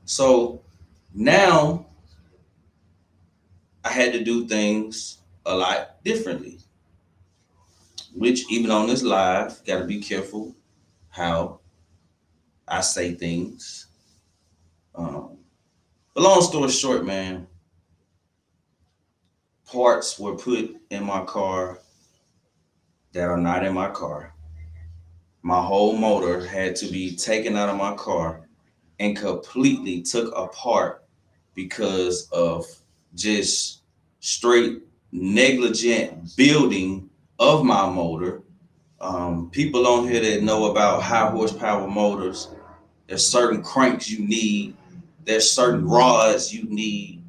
So now I had to do things a lot differently, which even on this live, got to be careful how I say things. Um, but long story short, man, parts were put in my car that are not in my car. My whole motor had to be taken out of my car and completely took apart because of just straight negligent building of my motor. People on here that know about high horsepower motors, there's certain cranks you need, there's certain rods you need,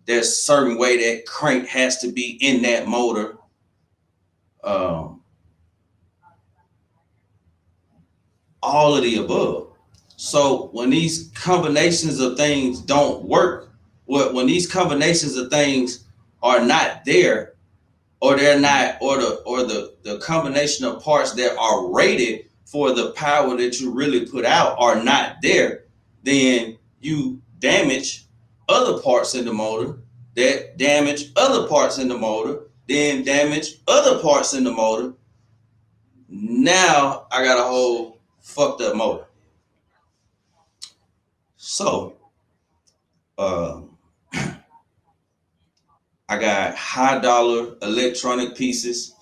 there's certain way that crank has to be in that motor. Um, all of the above. So when these combinations of things don't work, when these combinations of things are not there, or they're not, or the combination of parts that are rated for the power that you really put out are not there, then you damage other parts in the motor, that damage other parts in the motor, then damage other parts in the motor. Now I got a whole fucked up motor. So uh, I got high dollar electronic pieces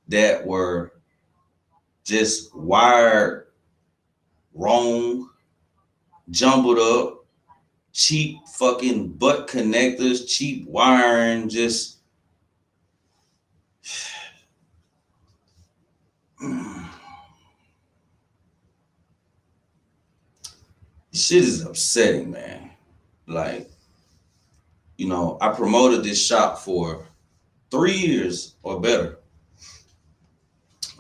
that were just wired wrong, jumbled up, cheap fucking butt connectors, cheap wiring, just shit is upsetting, man. Like, I promoted this shop for 3 years or better.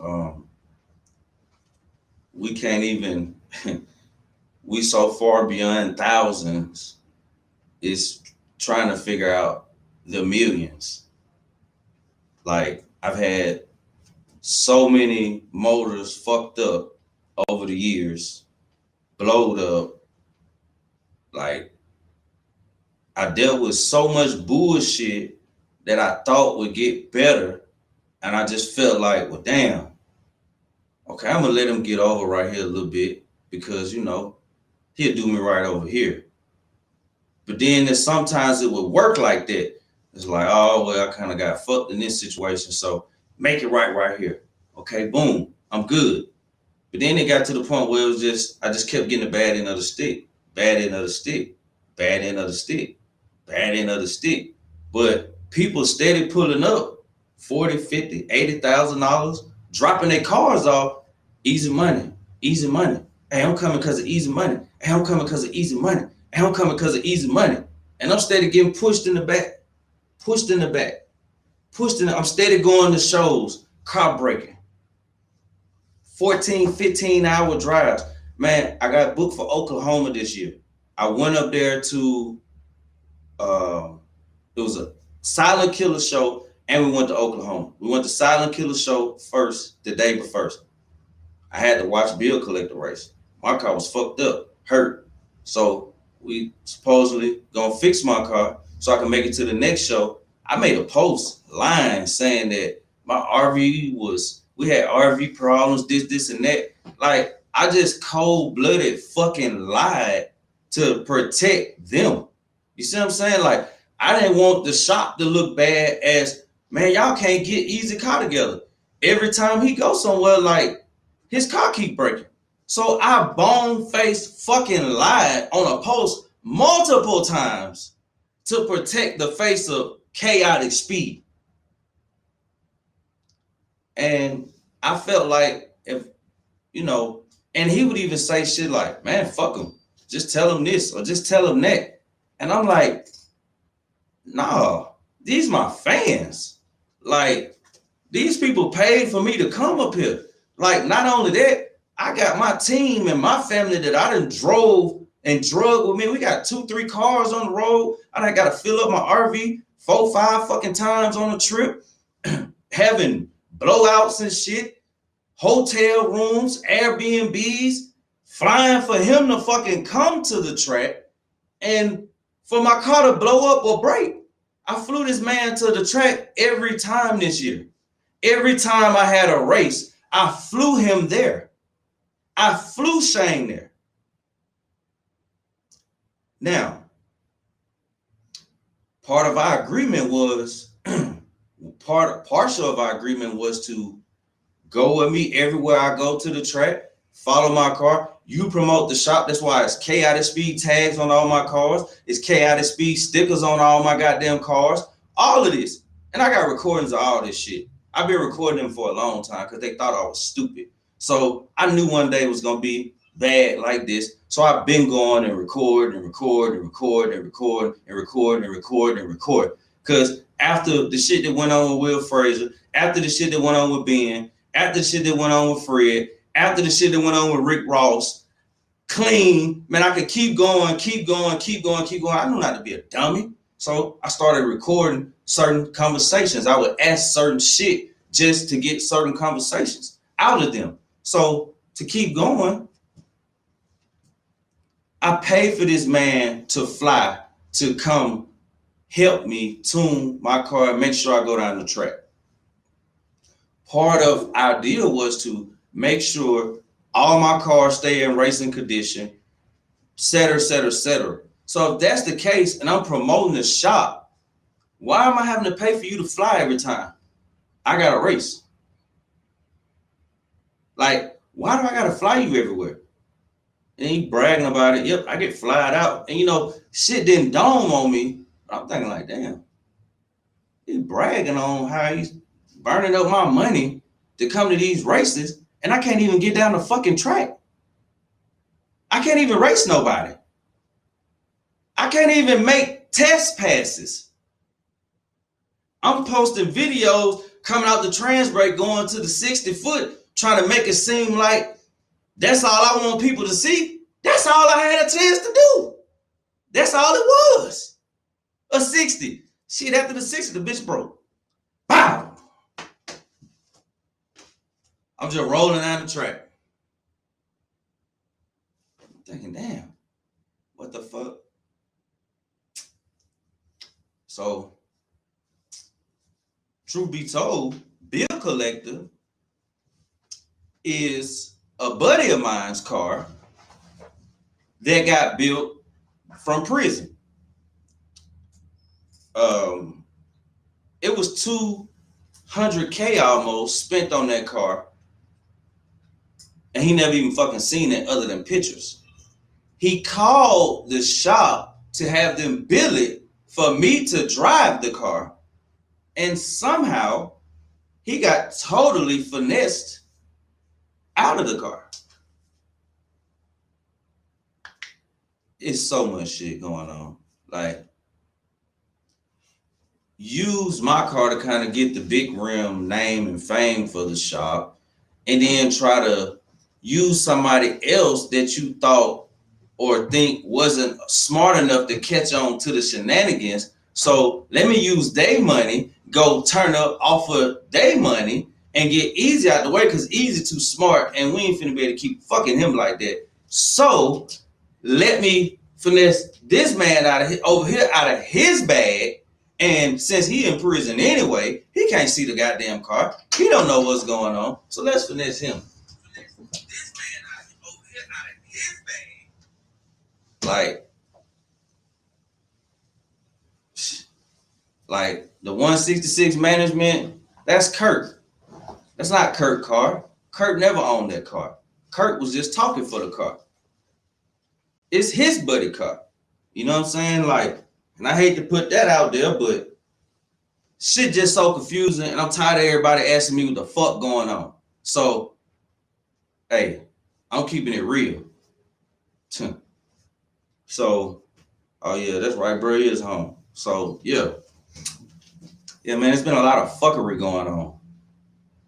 Um, we can't even, we so far beyond thousands. It's trying to figure out the millions. Like, I've had so many motors fucked up over the years, blowed up. Like, I dealt with so much bullshit that I thought would get better. And I just felt like, well, damn, okay, I'm gonna let him get over right here a little bit because, he'll do me right over here. But then there's sometimes it would work like that. It's like, oh, well, I kind of got fucked in this situation. So make it right here. Okay, boom, I'm good. But then it got to the point where it was just, I just kept getting the bad end of the stick, bad end of the stick, bad end of the stick, bad end of the stick. But people steady pulling up 40, 50, $80,000, dropping their cars off, easy money, easy money. Hey, I'm coming because of easy money. Hey, I'm coming because of easy money. Hey, I'm coming because of easy money. And I'm steady getting pushed in the back, pushed in the back, pushed in I'm steady going to shows, car breaking. 14, 15-hour drives. Man, I got booked for Oklahoma this year. I went up there to, uh, it was a Silent Killer show, and we went to Oklahoma. We went to Silent Killer show first, the day before first. I had to watch Bill Collector race. My car was fucked up, hurt. So we supposedly gonna fix my car so I can make it to the next show. I made a post line saying that my RV was, we had RV problems, this, and that. Like, I just cold-blooded fucking lied to protect them. You see what I'm saying? Like, I didn't want the shop to look bad as, man, y'all can't get Easy car together. Every time he goes somewhere, like, his car keep breaking. So I bone-faced fucking lied on a post multiple times to protect the face of Kaotic speed. And I felt like if, and he would even say shit like, man, fuck him. Just tell him this or just tell him that. And I'm like, nah, these my fans. Like, these people paid for me to come up here. Like, not only that, I got my team and my family that I done drove and drug with me. We got 2, 3 cars on the road. I done got to fill up my RV 4, 5 fucking times on a trip, having blowouts and shit, hotel rooms, Airbnbs, flying for him to fucking come to the track And for my car to blow up or break, I flew this man to the track every time this year. Every time I had a race, I flew him there. I flew Shane there. Now, part of our agreement was partial of our agreement was to go with me everywhere I go to the track, follow my car. You promote the shop. That's why it's Kaotic Speed tags on all my cars. It's Kaotic Speed stickers on all my goddamn cars. All of this. And I got recordings of all this shit. I've been recording them for a long time because they thought I was stupid. So I knew one day it was going to be bad like this. So I've been going and record and record and record and record and record and record and record. Because after the shit that went on with Will Frazier, after the shit that went on with Ben, after the shit that went on with Fred, after the shit that went on with Rick Ross, clean, man, I could keep going, keep going, keep going, keep going. I knew not to be a dummy. So I started recording certain conversations. I would ask certain shit just to get certain conversations out of them. So to keep going, I paid for this man to fly to come help me tune my car and make sure I go down the track. Part of our deal was to make sure all my cars stay in racing condition, et cetera, et cetera, et cetera. So if that's the case and I'm promoting the shop, why am I having to pay for you to fly every time I got a race? Like, why do I got to fly you everywhere? And he bragging about it. Yep, I get flyed out. And you know, shit didn't dawn on me. I'm thinking like, damn, he's bragging on how he's burning up my money to come to these races, and I can't even get down the fucking track. I can't even race nobody. I can't even make test passes. I'm posting videos coming out the trans break going to the 60 foot, trying to make it seem like that's all I want people to see. That's all I had a chance to do. That's all it was. A 60. Shit, after the 60, the bitch broke. Bow. I'm just rolling down the track. I'm thinking, damn, what the fuck? So, truth be told, Bill Collector is a buddy of mine's car that got built from prison. It was $200K almost spent on that car, and he never even fucking seen it other than pictures. He called the shop to have them bill it for me to drive the car, and somehow he got totally finessed out of the car. It's so much shit going on. Like, use my car to kind of get the big rim name and fame for the shop, and then try to use somebody else that you thought or think wasn't smart enough to catch on to the shenanigans. So let me use their money, go turn up off of their money, and get Ezzy out the way, because Ezzy too smart, and we ain't finna be able to keep fucking him like that. So let me finesse this man out of over here out of his bag. And since he in prison anyway, he can't see the goddamn car. He don't know what's going on. So let's finesse him. This man over here out of his bag. Like the 166 management, that's Kurt. That's not Kurt's car. Kurt never owned that car. Kurt was just talking for the car. It's his buddy car. You know what I'm saying? Like, and I hate to put that out there, but shit just so confusing, and I'm tired of everybody asking me what the fuck going on. So, hey, I'm keeping it real. So, oh yeah, that's right, bro, he is home. So, yeah. Yeah, man, it's been a lot of fuckery going on.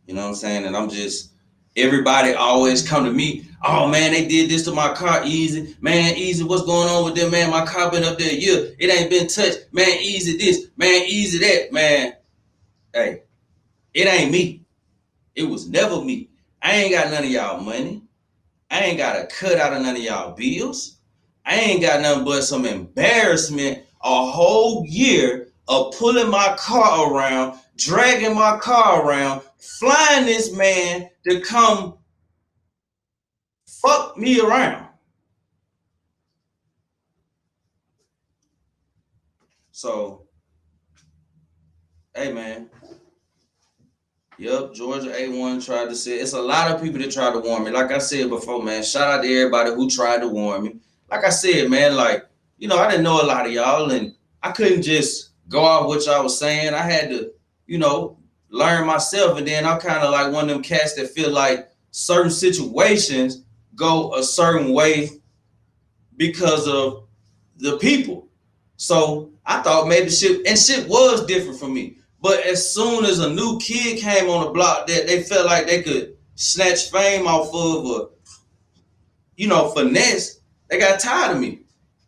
You know what I'm saying? And I'm just, everybody always come to me, oh man, they did this to my car, Ezzy. Man, Ezzy, what's going on with them, man? My car been up there a year. It ain't been touched. Man, Ezzy this. Man, Ezzy that. Man, hey, it ain't me. It was never me. I ain't got none of y'all money. I ain't got a cut out of none of y'all bills. I ain't got nothing but some embarrassment a whole year of pulling my car around, dragging my car around, flying this man to come fuck me around. So, hey man, yep, Georgia A1 tried to say it's a lot of people that tried to warn me. Like I said before, man, shout out to everybody who tried to warn me. Like I said, man, like, I didn't know a lot of y'all and I couldn't just go off what y'all was saying. I had to, learn myself. And then I'm kind of like one of them cats that feel like certain situations go a certain way because of the people. So I thought maybe shit was different for me. But as soon as a new kid came on the block that they felt like they could snatch fame off of or, finesse, they got tired of me.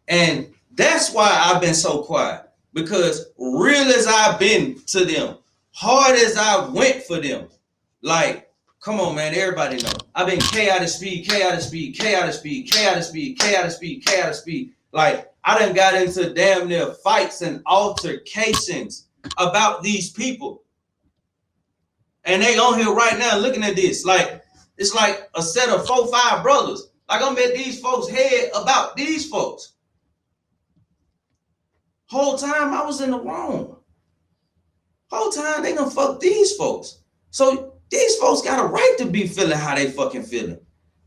And that's why I've been so quiet. Because real as I've been to them, hard as I went for them, like, come on, man, everybody know. I've been chaotic speed, chaotic speed, chaotic speed, chaotic speed, chaotic speed, chaotic speed. Like, I done got into damn near fights and altercations about these people. And they on here right now looking at this. Like, it's like a set of 4-5 brothers. Like, I'm at these folks' head about these folks. Whole time I was in the wrong. Whole time they gonna fuck these folks. So these folks got a right to be feeling how they fucking feeling.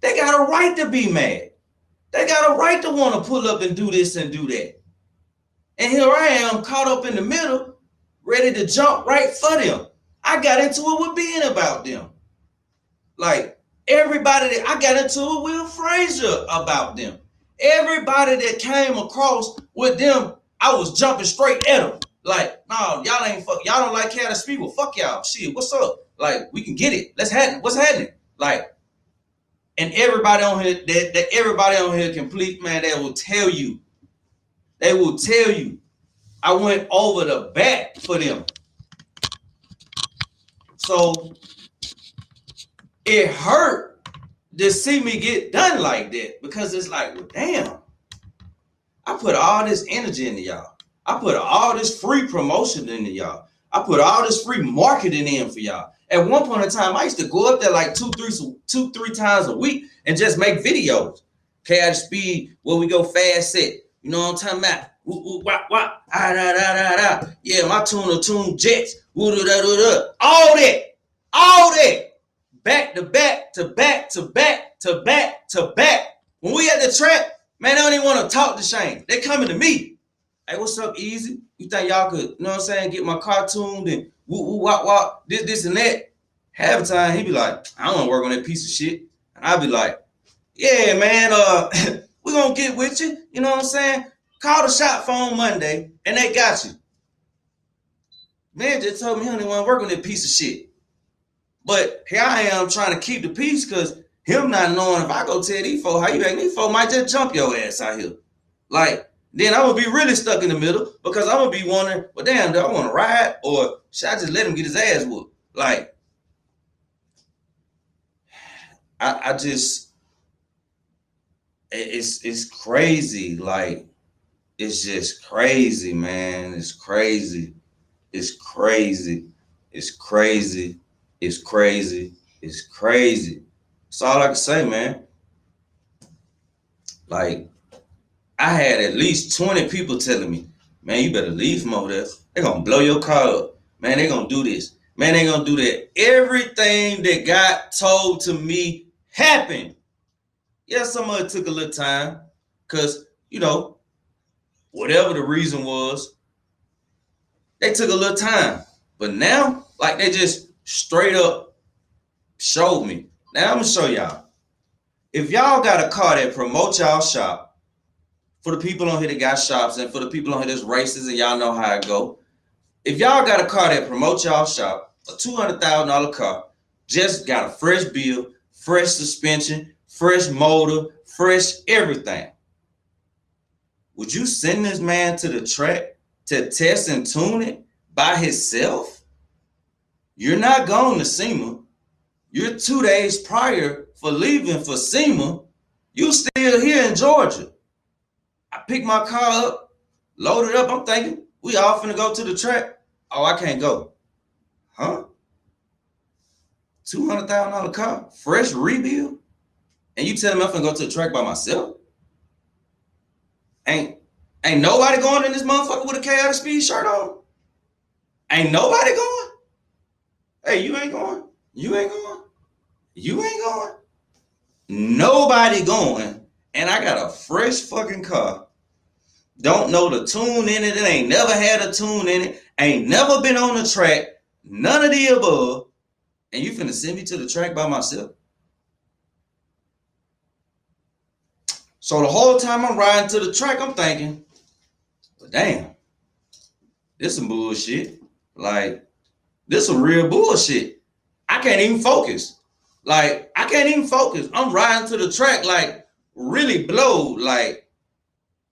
They got a right to be mad. They got a right to want to pull up and do this and do that. And here I am caught up in the middle, ready to jump right for them. I got into it with being about them. Like, everybody that I got into it with Frazier about them. Everybody that came across with them, I was jumping straight at them. Like, no, y'all ain't fuck. Y'all don't like Kaotic speed. Well, fuck y'all. Shit, what's up? Like, we can get it. Let's have it. What's happening? Like, and everybody on here, that everybody on here complete, man, they will tell you. They will tell you. I went over the bat for them. So it hurt to see me get done like that because it's like, well, damn, I put all this energy into y'all. I put all this free promotion into y'all. I put all this free marketing in for y'all. At one point in time, I used to go up there like two, three times a week and just make videos. Kaotic speed, where we go fast set. You know what I'm talking about? Ooh, wah, wah, ah, da, da, da, da. Yeah, my tune jets. Ooh, da, da, da, da. All that. Back to back to back to back to back to back. When we at the trap, man, they don't even want to talk to Shane. They coming to me. Hey, what's up, Easy? You think y'all could, you know what I'm saying, get my car tuned and woo, woo, wop, wop, this, and that? Half the time, he be like, I don't want to work on that piece of shit. And I be like, yeah, man, we gonna get with you. You know what I'm saying? Call the shop phone Monday, and they got you. Man just told me he don't want to work on that piece of shit. But here I am trying to keep the peace because him not knowing if I go tell these folks how you act, these folks might just jump your ass out here. Like, then I'm going to be really stuck in the middle because I'm going to be wondering, well, damn, do I want to ride or should I just let him get his ass whooped? Like, I just, it's crazy. Like, it's just crazy, man. It's crazy. It's crazy. It's crazy. It's crazy. It's crazy. That's all I can say, man. Like, I had at least 20 people telling me, man, you better leave from over there. They're going to blow your car up. Man, they're going to do this. Man, they're going to do that. Everything that got told to me happened. Yeah, some of it took a little time because, whatever the reason was, they took a little time. But now, like, they just straight up showed me. Now, I'm going to show y'all. If y'all got a car that promotes y'all shop, for the people on here that got shops and for the people on here that's races and y'all know how it go. If y'all got a car that promotes y'all shop, a $200,000 car, just got a fresh bill, fresh suspension, fresh motor, fresh everything. Would you send this man to the track to test and tune it by himself? You're not going to SEMA. You're 2 days prior for leaving for SEMA. You still here in Georgia. pick my car up, load it up. I'm thinking, we all finna go to the track. Oh, I can't go. Huh? $200,000 car, fresh rebuild? And you telling me I'm finna go to the track by myself? Ain't nobody going in this motherfucker with a Kaotic Speed shirt on? Ain't nobody going? Hey, you ain't going? You ain't going? You ain't going? Nobody going. And I got a fresh fucking car. Don't know the tune in it. It ain't never had a tune in it. Ain't never been on the track. None of the above. And you finna send me to the track by myself? So the whole time I'm riding to the track, I'm thinking, well, damn, this some bullshit. Like, this some real bullshit. I can't even focus. Like, I can't even focus. I'm riding to the track, like, really blow. Like,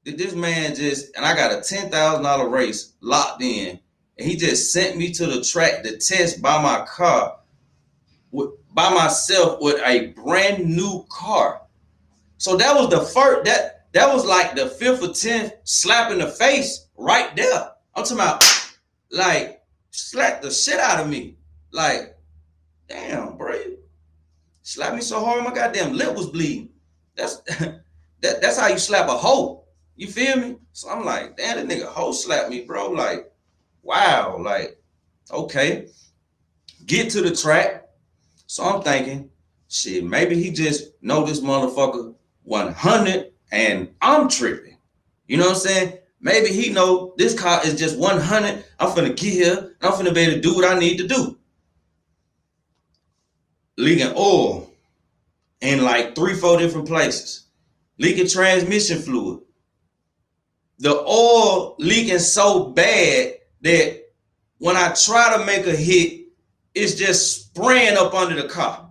this man just, and I got a $10,000 race locked in, and he just sent me to the track to test by my car, by myself with a brand new car. So that was the first, that was like the 5th or 10th slap in the face right there. I'm talking about, like, slap the shit out of me. Like, damn, bro. Slap me so hard my goddamn lip was bleeding. That's how you slap a hoe. You feel me? So I'm like, damn, that nigga hoe slapped me, bro. Like, wow. Like, okay. Get to the track. So I'm thinking, shit, maybe he just know this motherfucker 100 and I'm tripping. You know what I'm saying? Maybe he know this car is just 100. I'm finna get here and I'm finna be able to do what I need to do. Leaking oil in like 3-4 different places. Leaking transmission fluid. The oil leaking so bad that when I try to make a hit, it's just spraying up under the car.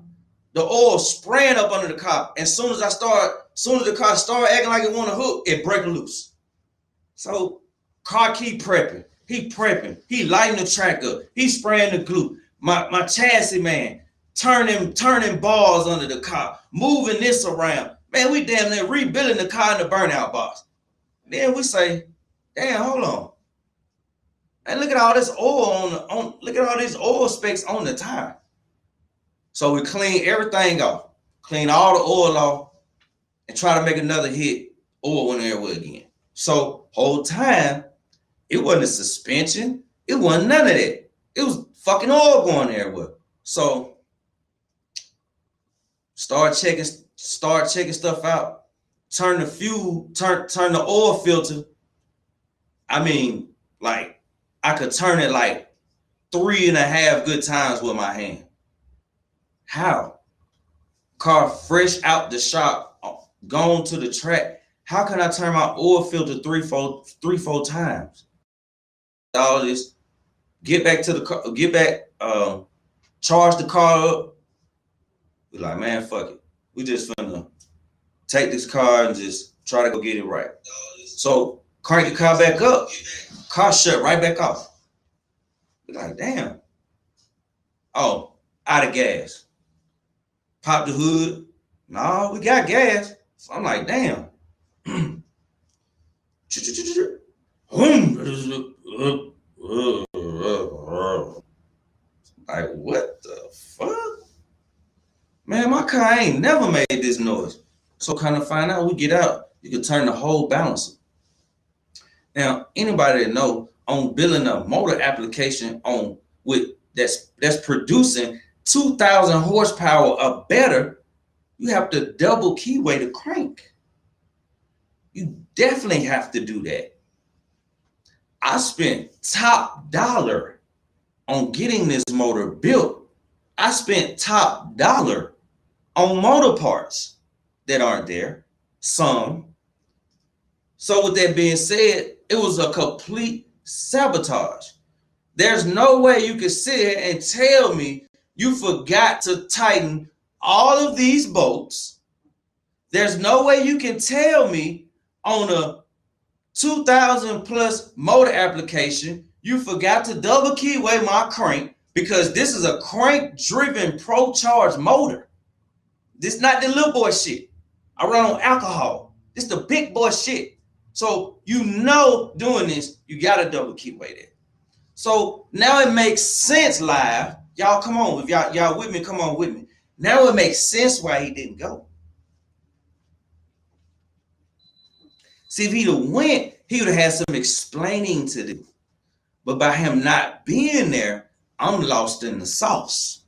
The oil spraying up under the car. And soon as the car start acting like it want to hook, it break loose. So car keep prepping. He prepping. He lighting the track up. He spraying the glue. My chassis man turning bars under the car, moving this around. Man, we damn near rebuilding the car in the burnout box. Then we say, damn, hold on. And look at all this oil look at all these oil specks on the tire. So we clean everything off, clean all the oil off, and try to make another hit. Oil went everywhere again. So whole time, it wasn't a suspension. It wasn't none of that. It was fucking oil going everywhere. So start checking stuff out. Turn the fuel, turn the oil filter. I mean, like, I could turn it like 3.5 good times with my hand. How? Car fresh out the shop, gone to the track. How can I turn my oil filter 3-4 times? All this, get back to the car, charge the car up. Be like, man, fuck it. We just finna take this car and just try to go get it right. So crank the car back up, car shut right back off. Be like, damn. Oh, out of gas. Pop the hood. No, we got gas. So I'm like, damn. Like, what the fuck? Man, my car ain't never made this noise. So kind of find out, we get out, you can turn the whole balancer. Now, anybody that know on building a motor application on with that's producing 2,000 horsepower or better, you have to double keyway the crank. You definitely have to do that. I spent top dollar on getting this motor built. I spent top dollar on motor parts that aren't there, some. So with that being said, it was a complete sabotage. There's no way you can sit here and tell me you forgot to tighten all of these bolts. There's no way you can tell me on a 2,000 plus motor application, you forgot to double keyway my crank, because this is a crank driven pro charge motor. This not the little boy shit. I run on alcohol. This the big boy shit. So you know doing this, you gotta double keyway that. So now it makes sense live. Y'all come on, if y'all with me, come on with me. Now it makes sense why he didn't go. See, if he'd have went, he would have had some explaining to do. But by him not being there, I'm lost in the sauce.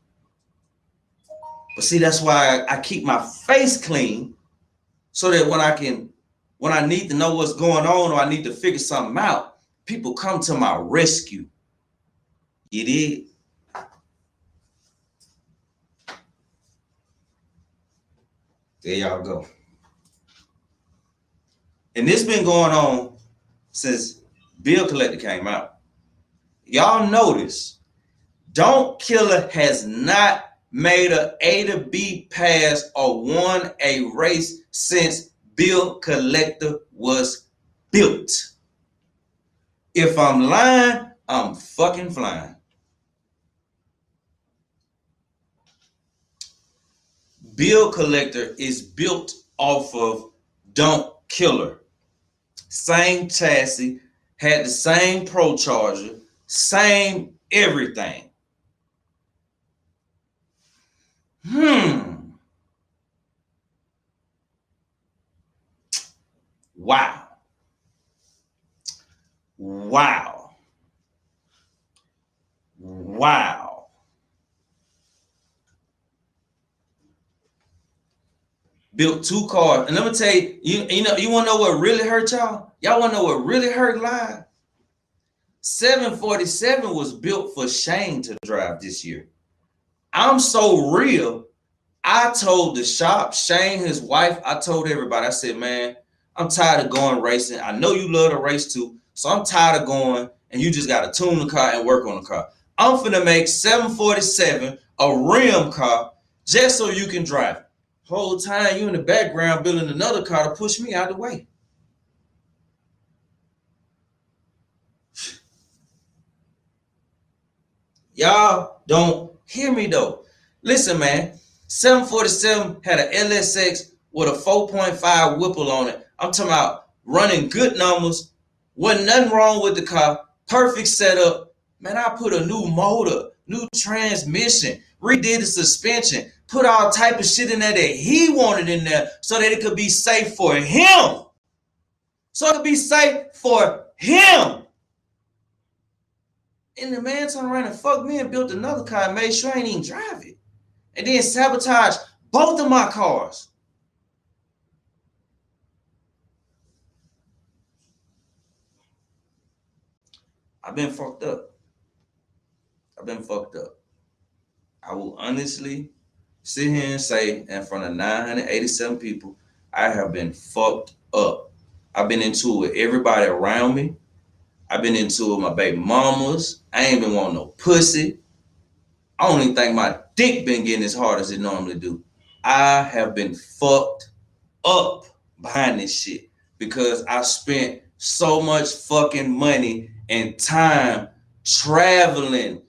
But see, that's why I keep my face clean, so that when I need to know what's going on or I need to figure something out, people come to my rescue. You did? There y'all go. And this been going on since Bill Collector came out. Y'all notice, Don't Killer has not made a A to B pass or won a race since Bill Collector was built. If I'm lying, I'm fucking flying. Bill Collector is built off of Don't Killer. Same chassis, had the same Pro Charger, same everything. Wow. Wow. Wow. Built two cars. And let me tell you, you want to know what really hurt y'all? Y'all want to know what really hurt live? 747 was built for Shane to drive this year. I'm so real. I told the shop, Shane, his wife, I told everybody, I said, man, I'm tired of going racing. I know you love to race too, so I'm tired of going and you just got to tune the car and work on the car. I'm finna make 747 a rim car just so you can drive it. Whole time you in the background building another car to push me out of the way. Y'all don't hear me though. Listen, man, 747 had an LSX with a 4.5 Whipple on it. I'm talking about running good numbers. Wasn't nothing wrong with the car. Perfect setup. Man, I put a new motor, new transmission, redid the suspension, put all type of shit in there that he wanted in there so that it could be safe for him. So it could be safe for him. And the man turned around and fucked me and built another car and made sure I ain't even drive it. And then sabotaged both of my cars. I've been fucked up. I will honestly sit here and say, in front of 987 people, I have been fucked up. I've been into it with everybody around me. I've been into it with my baby mamas. I ain't been wanting no pussy. I don't even think my dick been getting as hard as it normally do. I have been fucked up behind this shit because I spent so much fucking money and time traveling.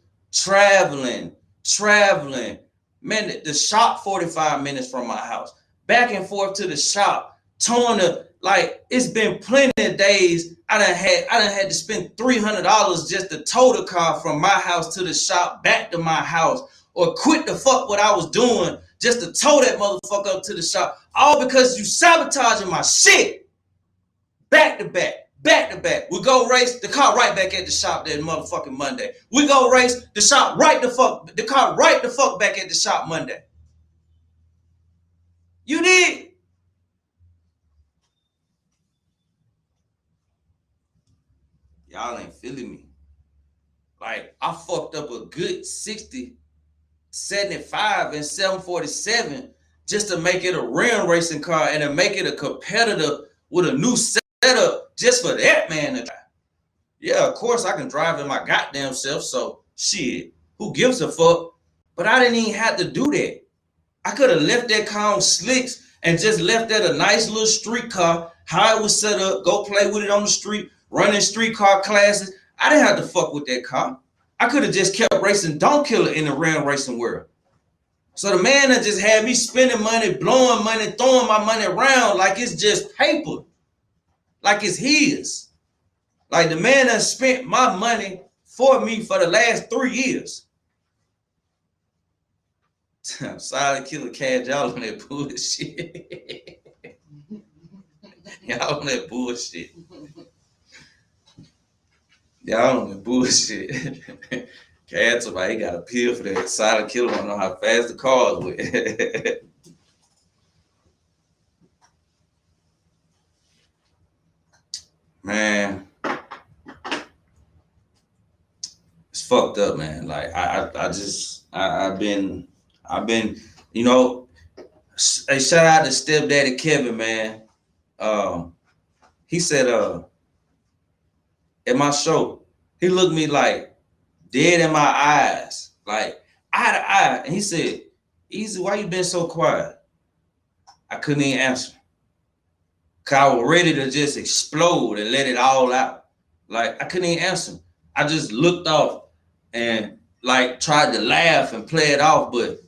Man, the shop 45 minutes from my house. Back and forth to the shop. Towing the, like, it's been plenty of days I done had to spend $300 just to tow the car from my house to the shop back to my house, or quit the fuck what I was doing just to tow that motherfucker up to the shop. All because you sabotaging my shit. Back to back. We go race, the car right back at the shop that motherfucking Monday. We go race, the car right the fuck back at the shop Monday. You did. Y'all ain't feeling me. Like, I fucked up a good 60, 75 and 747 just to make it a rim racing car and to make it a competitor with a new setup just for that man to drive. Yeah, of course I can drive it my goddamn self, so shit, who gives a fuck? But I didn't even have to do that. I could have left that car on slicks and just left that a nice little street car, how it was set up, go play with it on the street, running street car classes. I didn't have to fuck with that car. I could have just kept racing Don't Killer in the rim racing world. So the man that just had me spending money, blowing money, throwing my money around like it's just paper. like it's his. Like the man that spent my money for me for the last 3 years. Silent Killer Cash, y'all on that bullshit. Y'all on that bullshit. Y'all on that bullshit. Cash, somebody got a pill for that. Silent Killer don't know how fast the cars went. Man, it's fucked up, man. Like I've been, you know. Hey, shout out to stepdaddy Kevin, man. He said, at my show, he looked me like dead in my eyes, like eye to eye, and he said, "Ezzy, why you been so quiet?" I couldn't even answer. Cause I was ready to just explode and let it all out. Like I couldn't even answer. I just looked off and like tried to laugh and play it off, but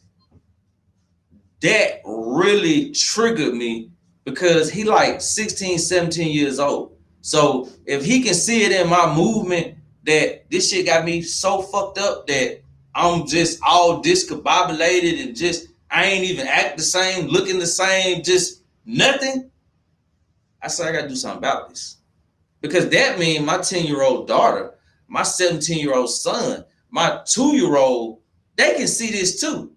that really triggered me because he like 16, 17 years old. So if he can see it in my movement that this shit got me so fucked up that I'm just all discombobulated and just I ain't even act the same, looking the same, just nothing. I said I gotta do something about this. Because that means my 10-year-old daughter, my 17-year-old son, my 2-year-old, they can see this too.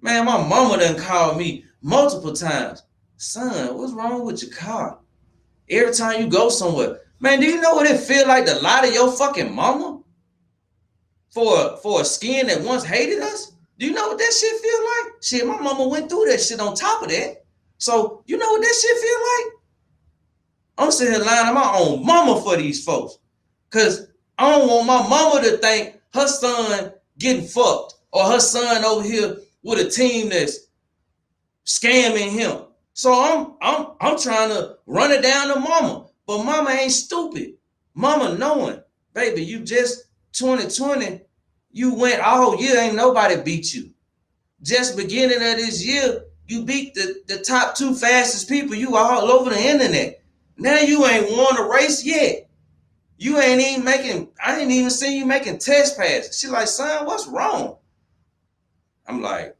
Man, my mama done called me multiple times. Son, what's wrong with your car? Every time you go somewhere. Man, do you know what it feel like to lie to your fucking mama? For a skin that once hated us? Do you know what that shit feel like? Shit, my mama went through that shit on top of that. So, you know what that shit feel like? I'm sitting here lying to my own mama for these folks. Because I don't want my mama to think her son getting fucked or her son over here with a team that's scamming him. So I'm trying to run it down to mama. But mama ain't stupid. Mama knowing, baby, you just 2020, you went all year, ain't nobody beat you. Just beginning of this year, you beat the top 2 fastest people. You all over the internet. Now you ain't won a race yet. You ain't even making, I ain't even seen you making test passes. She like, son, what's wrong? I'm like,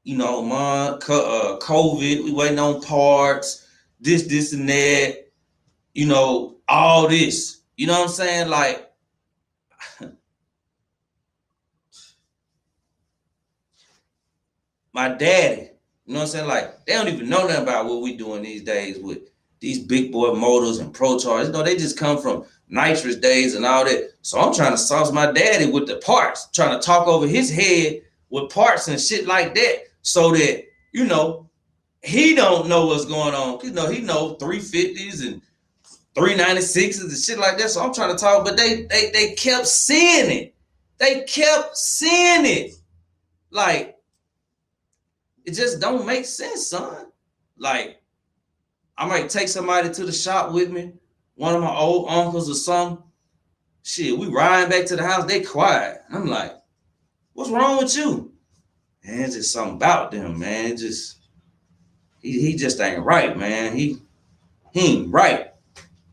you know, man, COVID, we waiting on parts, this and that, you know, all this. You know what I'm saying? Like, my daddy, you know what I'm saying? Like, they don't even know nothing about what we doing these days with these big boy motors and pro chargers. You know, they just come from nitrous days and all that. So I'm trying to sauce my daddy with the parts, trying to talk over his head with parts and shit like that so that, you know, he don't know what's going on. You know, he know 350s and 396s and shit like that. So I'm trying to talk, but they kept seeing it. They kept seeing it. Like, it just don't make sense, son. Like, I might take somebody to the shop with me, one of my old uncles or something. Shit, we riding back to the house, they quiet. I'm like, what's wrong with you? Man, it's just something about them, man. It just, he just ain't right, man. He ain't right.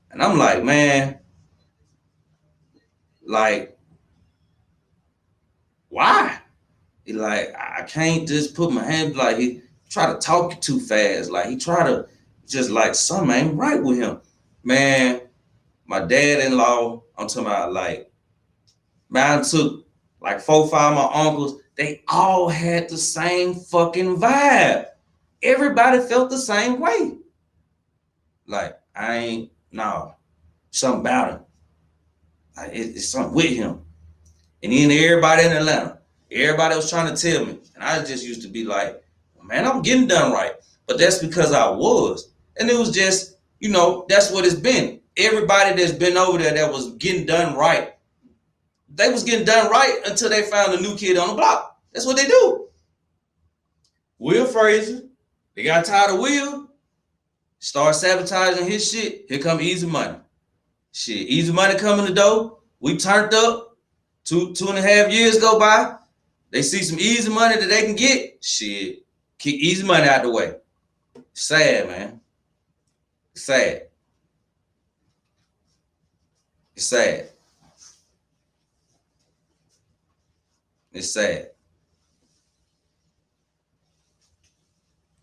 And I'm like, man, like, why? He like, I can't just put my hand, like, he try to talk too fast. Like, he try to just like, something ain't right with him. Man, my dad-in-law, I'm talking about like, man, I took like 4 or 5 of my uncles, they all had the same fucking vibe. Everybody felt the same way. Like, I ain't, no, something about him. Like, it's something with him. And then everybody in Atlanta, everybody was trying to tell me. And I just used to be like, man, I'm getting done right. But that's because I was. And it was just, you know, that's what it's been. Everybody that's been over there that was getting done right, they was getting done right until they found a new kid on the block. That's what they do. Will Frazier, they got tired of Will, start sabotaging his shit. Here come Easy Money. Shit, Easy Money coming the door. We turned up. 2.5 years go by. They see some easy money that they can get. Shit, kick Easy Money out the way. Sad, man. sad. It's sad. It's sad.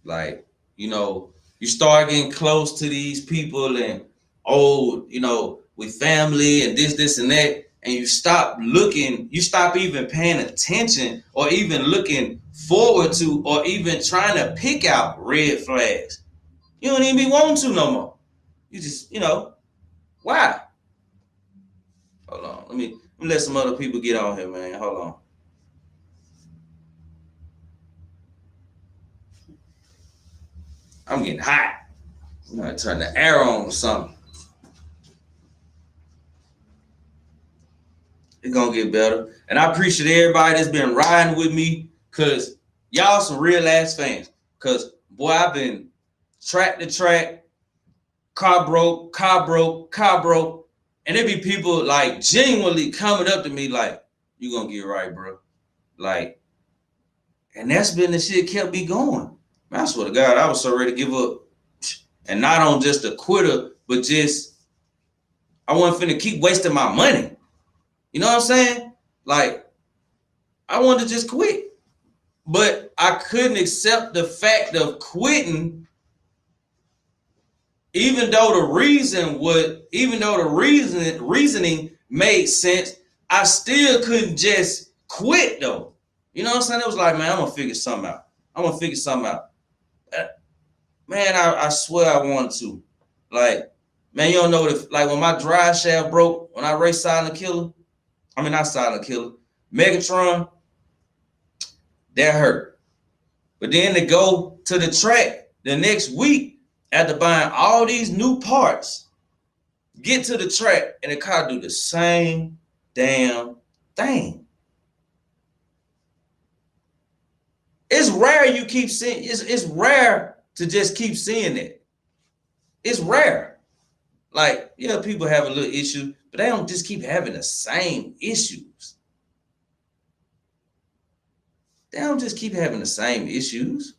Like, you know, you start getting close to these people and, oh, you know, with family and this and that, and you stop looking, you stop even paying attention or even looking forward to or even trying to pick out red flags. You don't even be wanting to no more. You just, you know, why? Hold on. Let me let some other people get on here, man. Hold on. I'm getting hot. I'm gonna turn the air on or something. It's gonna get better. And I appreciate everybody that's been riding with me, cause y'all some real ass fans. Cause boy, I've been track to track, car broke, and there be people like genuinely coming up to me like, you gonna get right, bro. Like, and that's been the shit kept me going. Man, I swear to God, I was so ready to give up. And not on just a quitter, but just, I wasn't finna keep wasting my money. You know what I'm saying? Like, I wanted to just quit. But I couldn't accept the fact of quitting, even though the reasoning made sense, I still couldn't just quit though. You know what I'm saying? It was like, man, I'm gonna figure something out. Man, I swear I wanted to. Like, man, you don't know if, like, when my drive shaft broke, when I raced Silent Killer, not Silent Killer, Megatron, that hurt. But then to go to the track the next week after buying all these new parts, get to the track and the car do the same damn thing. It's rare you keep seeing, it's rare to just keep seeing it. It's rare. Like, yeah, people have a little issue, but they don't just keep having the same issues. They don't just keep having the same issues.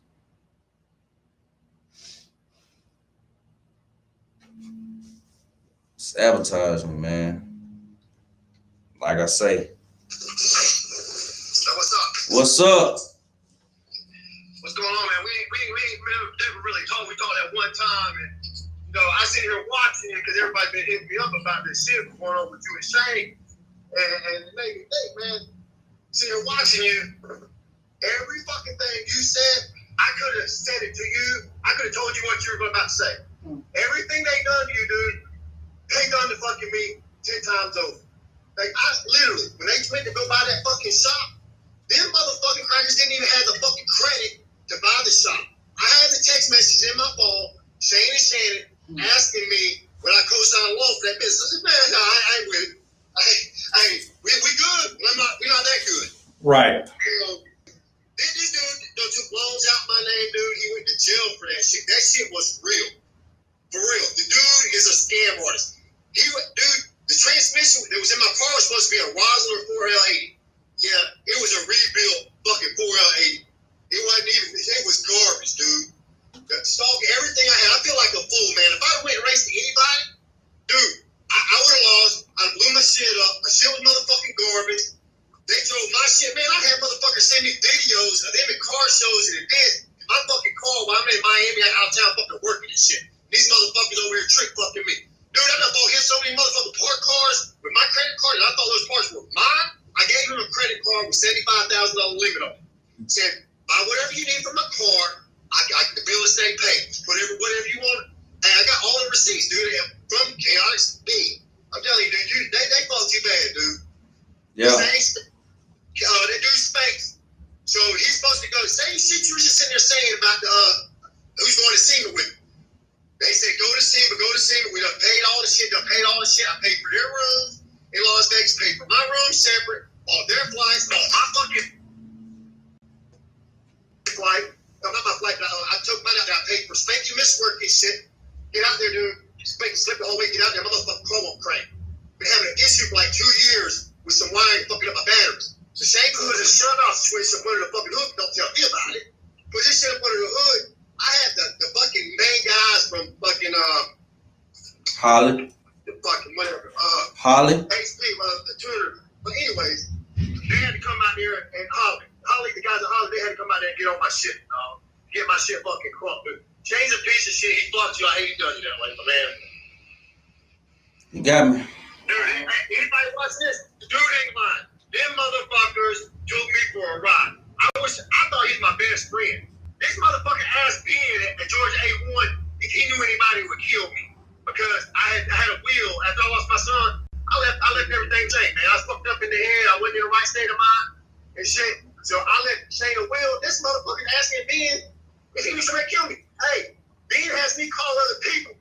Sabotage me, man. Like I say. So what's up? What's up? What's going on, man? We never really talked. We talked at one time, and you know, I sit here watching it because everybody been hitting me up about this shit going on with you and Shane, and it made me think, man. Sitting here watching you, every fucking thing you said, I could have said it to you. I could have told you what you were about to say. Everything they done to you, dude, they done to fucking me 10 times over. Like, I literally, when they went to go buy that fucking shop, them motherfucking crackers didn't even have the fucking credit to buy the shop. I had the text message in my phone, Shane and Shannon, asking me when I co-signed loan for that business. I said, man, no, I ain't with it. We good. We're not that good. Right. You know, this dude took loans out my name, dude. He went to jail for that shit. That shit was real. For real. The dude is a scam artist. Dude, the transmission that was in my car was supposed to be a Rosler 4L80. Yeah, it was a rebuilt fucking 4L80. It wasn't even, it was garbage, dude. The stock, everything I had, I feel like a fool, man. If I went and raced to anybody, dude, I would have lost. I blew my shit up. My shit was motherfucking garbage. They drove my shit, man. I had motherfuckers send me videos of them in car shows and events. My fucking car while I'm in Miami, out of town fucking working and shit. These motherfuckers over here trick fucking me. Dude, I done bought him so many motherfucking park cars with my credit card, and I thought those cars were mine. I gave him a credit card with $75,000 limit on it. Said, buy whatever you need from my car. I got the bill of state paid. Whatever you want. And I got all the receipts, dude, from Kaotic being. I'm telling you, dude, they fucked you bad, dude. Yeah. That dude Spanks. So he's supposed to go the same shit you were just sitting there saying about who's going to SEMA with me. They said, go to SEMA. We done paid all the shit. I paid for their rooms in Las Vegas, paid for my room separate, all their flights, all my fucking flight. No, not my flight. I took mine out there. I paid for Spanky miss work and shit. Get out there, dude. Spanky sleep the whole week. Get out there. My motherfucking car won't crank. Been having an issue for like 2 years with some wiring fucking up my batteries. So Shane put a shut off switch up under the fucking hook. Don't tell me about it. Put this shit up under the hood. I had the fucking main guys from fucking Holly. The fucking whatever. Holly. HP, the tutor. But anyways, they had to come out there and Holly, the guys at Holly, they had to come out there and get on my shit, get my shit fucking crunk, dude. Shane's a piece of shit. He fucked you. I hate he done you that way, man. You got me. Dude, anybody watch this? The dude ain't lying. Them motherfuckers took me for a ride. I thought he was my best friend. This motherfucker asked Ben at Georgia A1 if he knew anybody who would kill me. Because I had a wheel. After I lost my son, I left everything change, man. I was fucked up in the head. I wasn't in the right state of mind and shit. So I let Shane a wheel. This motherfucker asking Ben if he was trying to kill me. Hey, Ben has me call other people.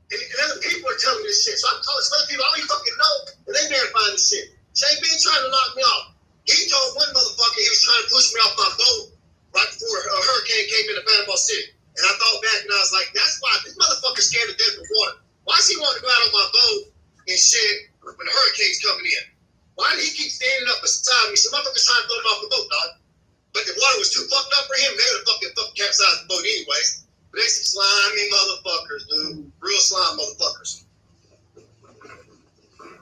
And other people are telling me this shit. So I'm calling some other people I don't even fucking know. And they verifying this shit. Shane been trying to knock me off. He told one motherfucker he was trying to push me off my boat right before a hurricane came into Panama City. And I thought back and I was like, that's why this motherfucker's scared to death of water. Why does he want to go out on my boat and shit when the hurricane's coming in? Why did he keep standing up beside me? Some motherfuckers trying to throw him off the boat, dog. But the water was too fucked up for him. They would have fucking capsized the boat anyways. But they some slimy motherfuckers, dude. Real slime motherfuckers.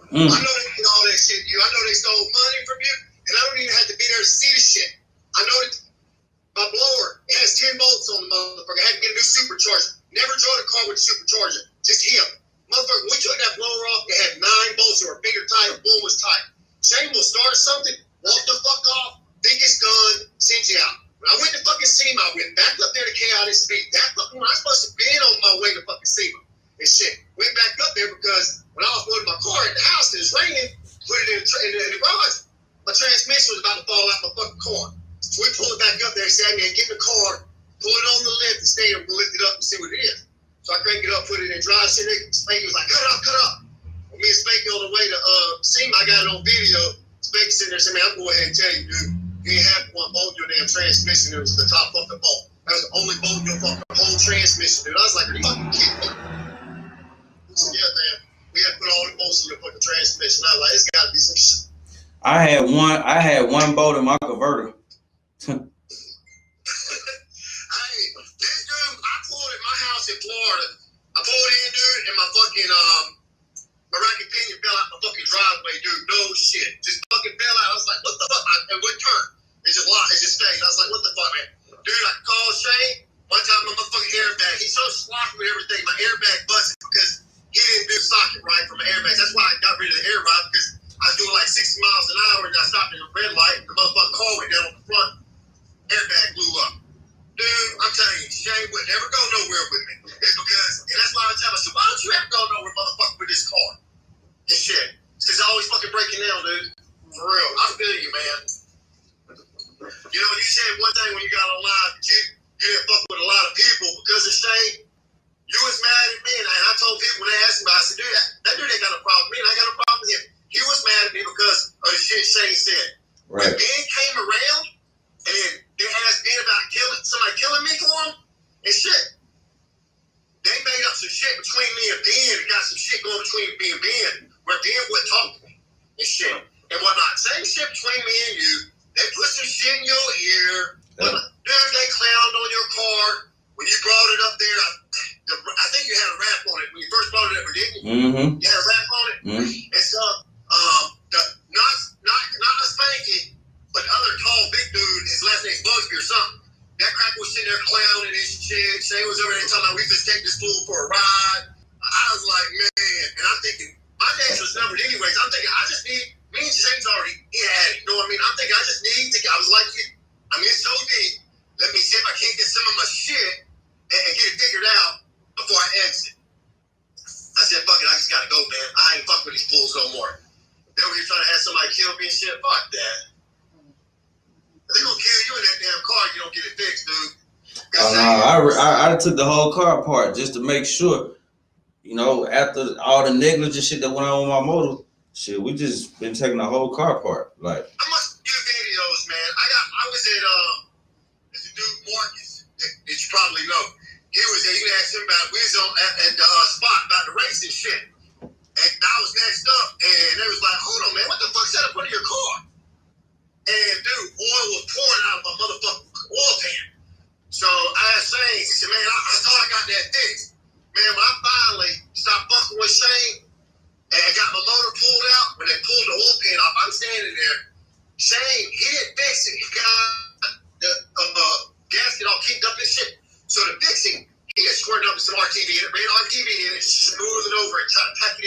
I know they did all that shit to you. I know they stole money from you. And I don't even have to be there to see the shit. I know that my blower, it has 10 bolts on the motherfucker. I had to get a new supercharger. Never drove a car with a supercharger. Just him. Motherfucker, when we took that blower off, it had 9 bolts that were finger tight. Boom was tight. Shane will start something, walk the fuck off, think it's done, send you out. When I went to fucking SEMA, I went back up there to Kaotic Speed. That fucking when I was supposed to be on my way to fucking SEMA and shit. Went back up there because when I offloaded my car at the house and it was raining, put it in the garage, my transmission was about to fall out my fucking car. So we pulled it back up there, sat me and get in the car, pull it on the lift and stay and lift it up and see what it is. So I cranked it up, put it in drive shit. Spanky was like, cut up. When me and Spanky on the way to SEMA, I got it on video. Spanky sitting there saying, man, I'm going ahead and tell you, dude, you ain't have one bolt in your damn transmission. It was the top fucking bolt. That was the only bolt in your fucking whole transmission. And I was like, are you fucking kidding me? He said, yeah, man. We had to put all the bolts in your fucking transmission. I was like, it's gotta be some shit. I had one bolt in my converter. Hey, this dude, I pulled at my house in Florida. I pulled in, dude, and my fucking my racket pinion fell out my fucking driveway, dude. No shit. Just fucking fell out. I was like, what the fuck? It wouldn't turn. It just locked. It just stayed. I was like, what the fuck, man? Dude, I called Shane. One time my motherfucking airbag. He's so sloppy with everything. My airbag busted because he didn't do socket right from the airbags. That's why I got rid of the air ride because I was doing like 60 miles an hour and I stopped at a red light. The motherfucking car went down on the front. Airbag blew up. Dude, I'm telling you, Shane would never go nowhere with me. It's because, and that's why I tell myself, why don't you ever go nowhere, motherfucker, with this car? And shit. It's because I always fucking breaking down, dude. For real. I feel you, man. You know, you said one thing when you got on live that you didn't fuck with a lot of people because of Shane. You was mad at me, and I told people when they asked me, I said, dude, that dude ain't got a problem with me, and I got a problem with him. He was mad at me because of the shit Shane said. Right. When Ben came around, and they asked Ben about somebody killing me for him, and shit. They made up some shit between me and Ben, and got some shit going between me and Ben, where Ben wouldn't talk to me, and shit, and whatnot. Same shit between me and you. They put some shit in your ear. Yeah. Dude, they clowned on your car when you brought it up there. I think you had a rap on it when you first brought it up, didn't you? Mm-hmm. You had a rap on it? Mm-hmm. And so, not a Spanky, but the other tall, big dude, his last name's Busby or something. That cracker was sitting there clowning and shit. Shane was over there talking about we just take this fool for a ride. I was like, man. And I'm thinking, my days was numbered anyways. I'm thinking, I just need, me and Shane's already had it. You know what I mean? I'm thinking, I just need to, I was like, I'm in so deep. Let me see if I can't get some of my shit and get it figured out before I exit. I said, fuck it, I just gotta go, man. I ain't fuck with these fools no more. Then when you're trying to have somebody kill me and shit, fuck that. They're gonna kill you in that damn car if you don't get it fixed, dude. Oh, no, I took the whole car apart just to make sure, you know, after all the negligent shit that went on with my motor, shit, we just been taking the whole car apart. Like, I must do videos, man. I was at there's a dude Marcus that you probably know. He was there. You can ask him about it. We was on at the spot about the racing shit. And I was next up, and they was like, hold on, man, what the fuck's that up under your car? And dude, oil was pouring out of my motherfucking oil pan. So I asked Shane, he said, man, I thought I got that fixed. Man, when I finally stopped fucking with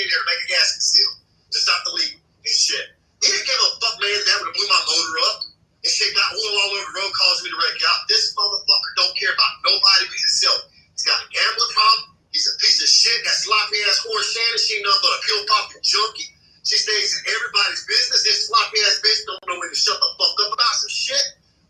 in there to make a gasket seal to stop the leak and shit. He didn't give a fuck, man. That would have blew my motor up and shit. Got oil all over the road, caused me to wreck out. This motherfucker don't care about nobody but himself. He's got a gambling problem. He's a piece of shit. That sloppy ass horse Shannon. She ain't nothing but a pill popping junkie. She stays in everybody's business. This sloppy ass bitch don't know when to shut the fuck up about some shit.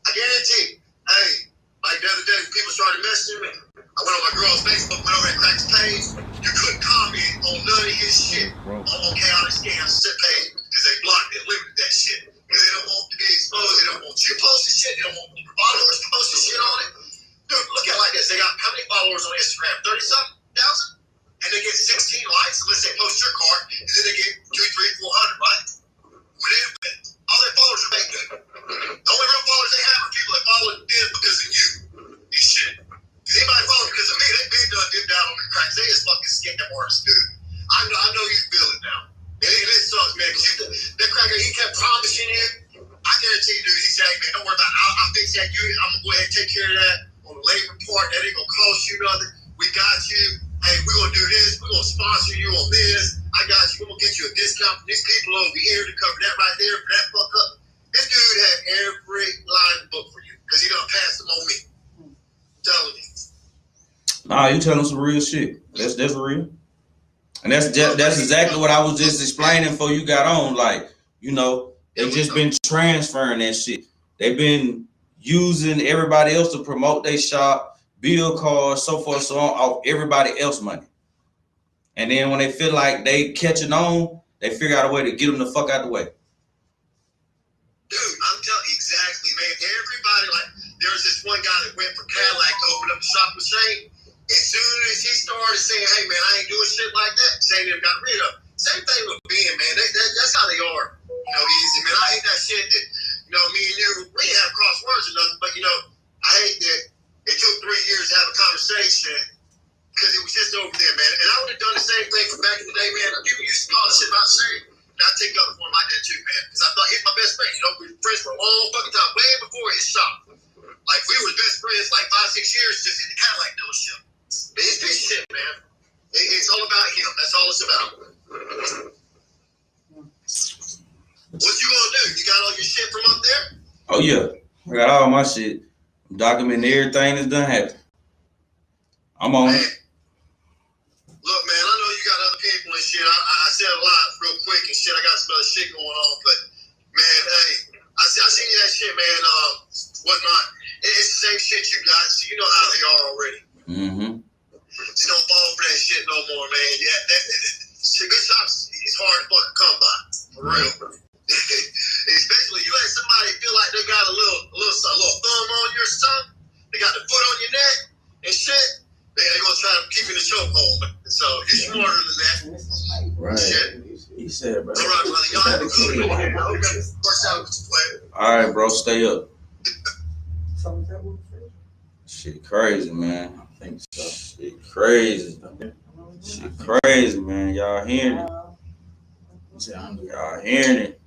I guarantee. Hey, like the other day when people started messaging me, I went on my girl's Facebook, went over and cracked his page. You couldn't comment on none of his shit on Kaotic scams page because they blocked it, limited that shit. Because they don't want to be exposed. They don't want you posting shit. They don't want the followers posting shit on it. Dude, look at it like this. They got how many followers on Instagram? 30-something thousand? And they get 16 likes unless they post your card, and then they get 200, 300, 400, right? When they, all their followers are making good. The only real followers they have are people that follow them because of you. These shit. If anybody follows because of me, they been done dipped out on the cracks. They just fucking scam artists, dude. I know you feel it now. It sucks, man, because that cracker, he kept promising you. I guarantee you, dude, he said, hey, man, don't worry about it. I'll fix that. I'm going to go ahead and take care of that on the labor part. That ain't going to cost you nothing. We got you. Hey, we're going to do this. We're going to sponsor you on this. I got you. We're going to get you a discount for these people over here to cover that right there for that fuck up. This dude had every line book for you because he done passed them on me. I'm telling you. Nah, you telling some real shit. That's real. And that's exactly what I was just explaining before you got on. Like, you know, they just been transferring that shit. They've been using everybody else to promote their shop, bill cards, so forth, so on, off everybody else's money. And then when they feel like they catching on, they figure out a way to get them the fuck out the way. Dude, I'm telling you exactly, man. Everybody, like, there was this one guy that went for Cadillac to open up a shop with Shane. As soon as he started saying, hey, man, I ain't doing shit like that, Shane got rid of him. Same thing with Ben, man. That's how they are. You know, easy, man. I hate that shit that, you know, me and you, we didn't have cross words or nothing, but, you know, I hate that it took 3 years to have a conversation because it was just over there, man. And I would have done the same thing from back in the day, man. People used to call the shit about Shane. And I take up for him like that too, man. Because I thought he was my best friend. You know, we were friends for a long fucking time, way before his shop. Like, we were best friends like 5-6 years just in the Cadillac dealership. But it's this shit, man. It's all about him. That's all it's about. What you gonna do? You got all your shit from up there? Oh, yeah. I got all my shit. I'm documenting everything that's done happen. I'm on it. Look, man, I know you got other people and shit. I said a lot real quick and shit. I got some other shit going on, but man, hey, I seen you that shit, man. Whatnot. It's the same shit you got, so you know how they are already. Mm-hmm. So don't fall for that shit no more, man. Yeah, shit, good shops is hard to fucking come by, for real. Especially you let somebody feel like they got a little thumb on your son. They got the foot on your neck and shit. Man, they gonna try to keep you in the chokehold. So you're smarter than that. Right. Shit. He said, bro. All right, brother. Y'all have a good one. Works out with you, player. All right, bro. Stay up. Shit crazy, man. I think so. Shit crazy. Shit crazy, man. Y'all hearing it? Y'all hearing it?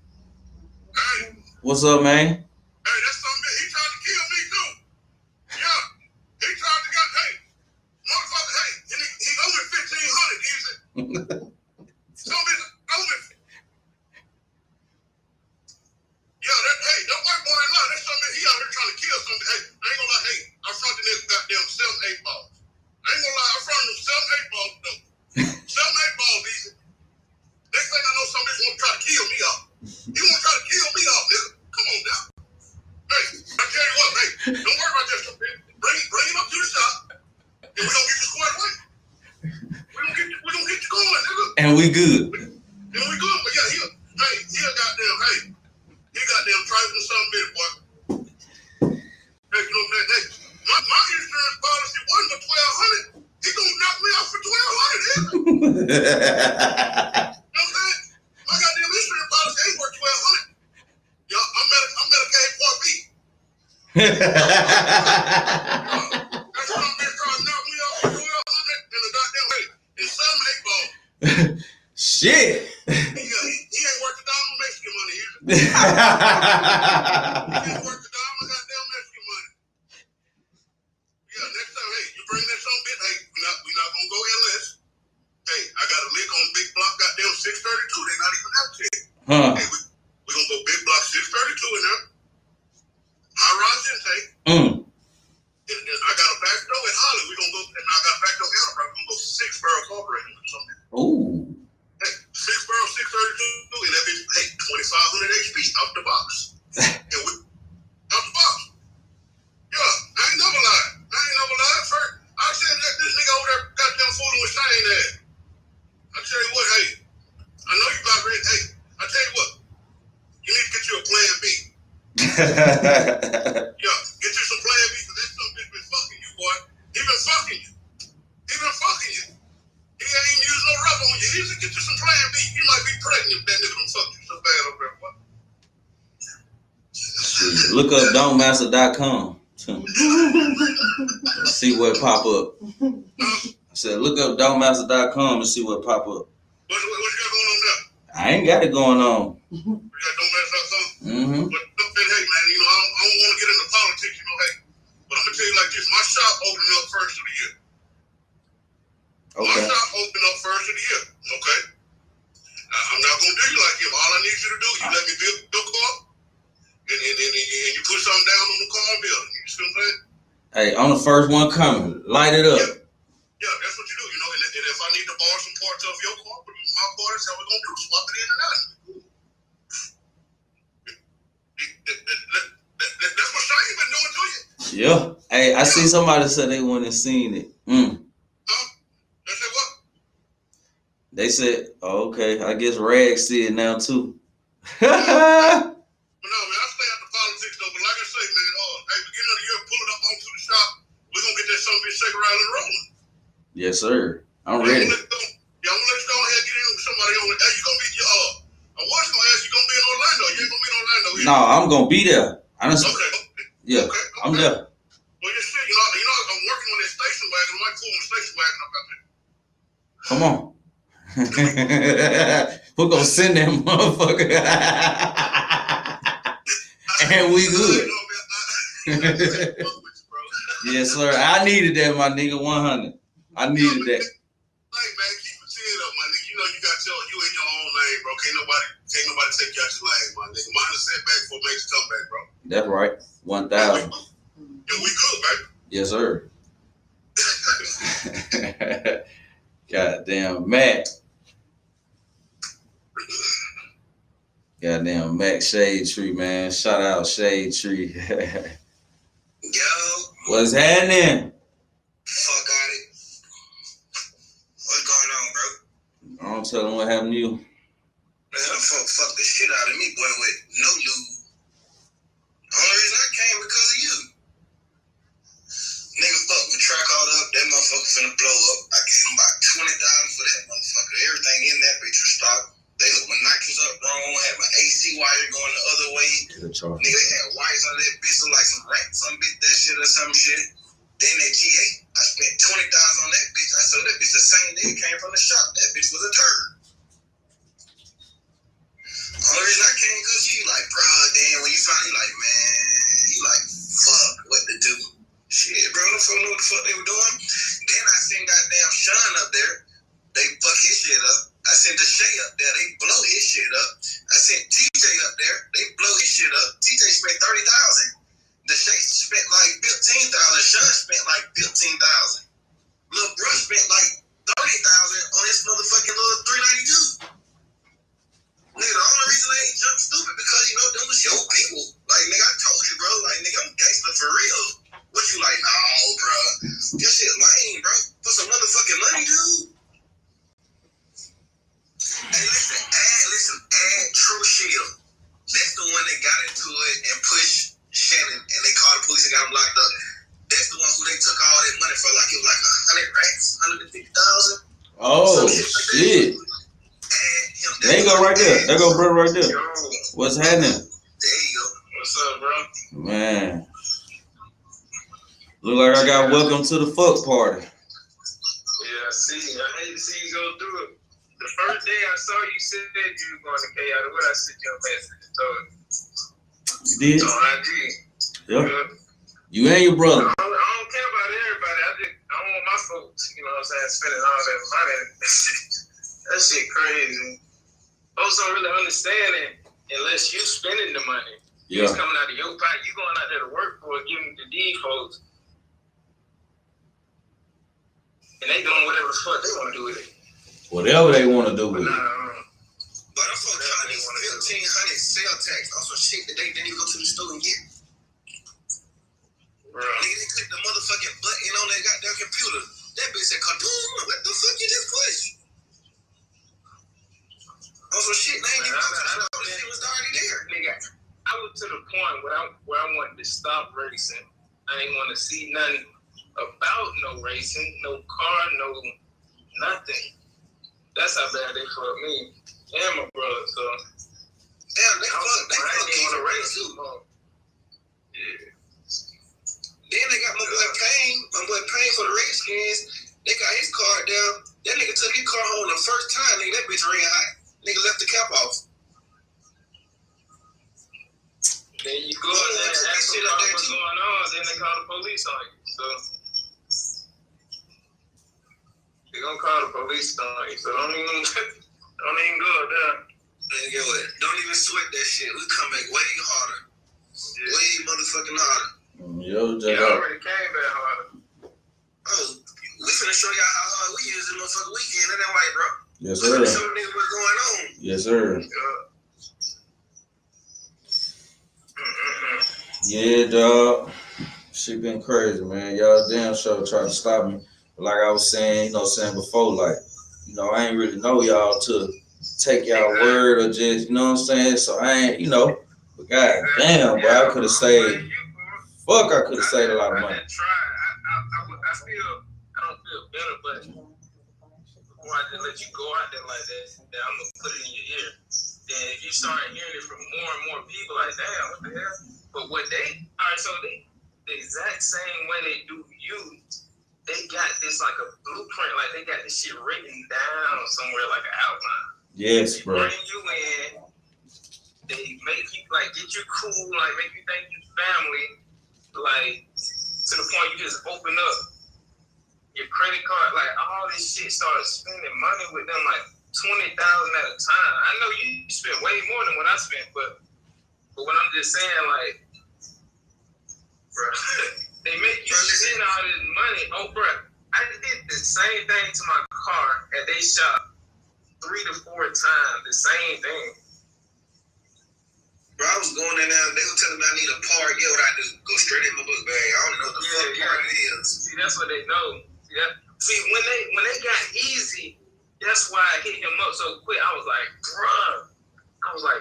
What's up, man? Hey, that's something. He tried to kill me too. Yeah, he tried to get. Hey, motherfucker. Hey, he owed me $1,500. Something owed me. Yeah, that white boy in line. That's something. He out here trying to kill something. Hey, I ain't gonna lie. Hey, I'm fronting this goddamn 7-8 balls. I ain't gonna lie. I'm fronting them 7-8 balls though. 7-8 balls, easy. Next thing I know, somebody's gonna try to kill me off. You want to try to kill me off, nigga? Come on now. Hey, I tell you what, hey, don't worry about this. Bring him up to the shop, and we don't get you squared away. We don't get you going, nigga. And we good. And we good, but yeah, he goddamn trifling some bit, boy. Hey, you know what I'm saying? Hey, my insurance policy wasn't for $1,200. He gonna knock me off for $1,200, nigga. You know what I'm saying? My goddamn insurance policy ain't worth $1,200. Yo, I'm Medicaid Part B. That's what I'm trying to knock me off for $1,200 in the goddamn way. In 7-8 balls. Shit. He ain't worth a dime of Mexican money either. He ain't worth a dime of goddamn Mexican money. Yeah, next time, hey, you bring that some bit, hey, we're not gonna go endless. Hey, I got a lick on big block goddamn 632. They're not even out yet. Huh. Hey, we're gonna go big block 632 in there. High rise intake. And I got a back door at Holly. We're gonna go, and I got a back door at Alabama. We're gonna go 6-barrel carburetor or something. Ooh. Hey, 6-barrel 632, and that bitch, hey, 2,500 HP out the box. And we out the box. Yeah, I ain't never lied. First, I said that this nigga over there goddamn fooling with Shane there. I tell you what, hey, I know you got ready. Hey, I tell you what, you need to get you a plan B. Yeah, get you some plan B, because this son bitch been fucking you, boy. He been fucking you. He ain't even using no rubber on you. He needs to get you some plan B. You might be pregnant if that nigga don't fuck you so bad over there, boy. Look up don'tmaster.com. See what pop up. I said, look up don'tmaster.com and see what pop up. What you got going on there? I ain't got it going on. You got don'tmaster.com? Mm-hmm. But hey, man, you know, I don't want to get into politics, you know, hey. But I'm going to tell you like this. My shop opening up first of the year. Okay. My shop opening up first of the year, okay? I'm not going to do you like him. All I need you to do, you let me build your car, and you put something down on the car and build it. You see what I'm saying? Hey, on the first one coming, light it up. Yeah, that's what you do, you know. And if I need to borrow some parts of your car, put my car, that's how we're going to do. Swap it in and out. That's what Shaggy been doing to you. Yeah. Hey, I see somebody said they went and seen it. Huh? They said what? They said, oh, okay, I guess Rag see it now too. But no, man, I stay out the politics though. But like I say, man, hey, beginning of the year, pull it up onto the shop. We're gonna get that son of a bitch shaker right and rolling. Yes, sir. I'm ready. I'm gonna let you go ahead and get in with somebody on it. Hey, you gonna be I was gonna ask you gonna be in Orlando. You ain't gonna be in Orlando either. No, I'm gonna be there. Honestly. Okay. Yeah, okay. I'm there. Well, you see, you know, I'm working on that station wagon. I might pull my station wagon up out there. Come on. We're gonna send that motherfucker. And we good. Yes, sir. I needed that, my nigga. 100. I needed that. Hey, man, keep your chin up, my nigga. You know you in your own lane, bro. Can't nobody take you out your lane, my nigga. Mind the setback before it makes you come back, bro. That's right. 1,000. And we good, baby. Yes, sir. Goddamn Mac. Goddamn Mac Shade Tree, man. Shout out Shade Tree. Yo. What's happening? Fuck out it. What's going on, bro? I don't tell them what happened to you. Man, fuck the shit out of me, boy, with no lube. The only reason I came because of you. Nigga fucked my track all up. That motherfucker finna blow up. I gave him about 20,000 for that motherfucker. Everything in that bitch was stopped. They hooked my nitrous up wrong. Had my AC wire going the other way. Nigga, they had wires on that bitch like some rats. Some bitch that shit or some shit. Then that G8, I spent 20,000 on that bitch. I said that bitch the same day it came from the shop. That bitch was a turd. Only reason I came because you like, bro, damn, when you found you like, man, you like, fuck, what to do? Shit, bro, I don't know what the fuck they were doing. Then I seen goddamn Sean up there. They fuck his shit up. I sent the Shay up there. They blow his shit up. I sent TJ up there. They blow his shit up. TJ spent 30,000. The Shay spent like 15,000. Sean spent like 15,000. Lil' bro spent like 30,000 on his motherfucking little 392. Nigga, the only reason I ain't jump stupid because, you know, them was your people. Like, nigga, I told you, bro. Like, nigga, I'm gangster for real. What you like? No, bro. Your shit lame, bro. For some motherfucking money, dude. Hey, add True Shield. That's the one that got into it and pushed Shannon, and they called the police and got him locked up. That's the one who they took all that money for. Like, it was like 100 racks, 150,000. Oh, shit. There you go right there. There go bro right there. What's happening? There you go. What's up, bro? Man. Look like I got welcome to the fuck party. Yeah, see, I hate to see you go through it. The first day I saw you said that you were going to Kaotic. What I sent you a message and told you. You did? On IG. Yeah. You and your brother. I don't care about everybody. I don't want my folks, you know what I'm saying, spending all that money. That shit crazy. Folks don't really understand it unless you spending the money. Yeah. It's coming out of your pocket. You going out there to work for it, giving to these folks. And they doing whatever the fuck they want to do with it. Whatever they want to do with it. But I'm so trying to get 1,500 sale tax on some shit that they didn't even go to the store and get. Bro. Nigga, they click the motherfucking button on their goddamn computer. That bitch said, "Kaboom! What the fuck you just push?" On some shit they ain't even go to the store. This shit was already there. Nigga, I was to the point where I wanted to stop racing. I ain't want to see nothing about no racing, no car, no nothing. That's how bad they fucked me and my brother. So damn, they fucked want to race too. Yeah. Then they got my boy Payne for the Redskins. They got his car down. That nigga took his car home the first time. Nigga, that bitch ran hot. Nigga left the cap off. Then you go in there and ask them what's going on, then they call the police on you. So they gonna call the police on you. So don't even go up there. Man, get what? Don't even sweat that shit. We come back way harder. Yeah. Way motherfucking harder. Yo, you already came back harder. Oh, we finna show y'all how hard we use this motherfucking weekend. That ain't right, bro. Yes, we finna sir. show niggas what's going on. Yes, sir. Yeah, dog. Shit been crazy, man. Y'all damn sure tried to stop me. But like I was saying, before, like, I ain't really know y'all to take y'all word or just, you know what I'm saying? So I ain't, but god damn, bro, I could have saved, I could have saved a lot of money. I don't feel better, but before I just let you go out there like that, then I'm going to put it in your ear. Then if you start hearing it from more and more people, like, damn, what the hell? But the exact same way they do you, they got this like a blueprint, like they got this shit written down somewhere like an outline. Yes, bro. They bring you in, they make you like get you cool, like make you think you family, like to the point you just open up your credit card, like all this shit starts spending money with them like $20,000 at a time. I know you spend way more than what I spent, but what I'm just saying, like, bro, they make you spend all this money. Oh, bro, I did the same thing to my car at they shop 3 to 4 times, the same thing. Bro, I was going in there, they were telling me I need a part. Yeah, what I do? Go straight in my book bag. I don't know what the fuck part it is. See, that's what they know. See, when they got Ezzy, that's why I hit him up so quick. I was like,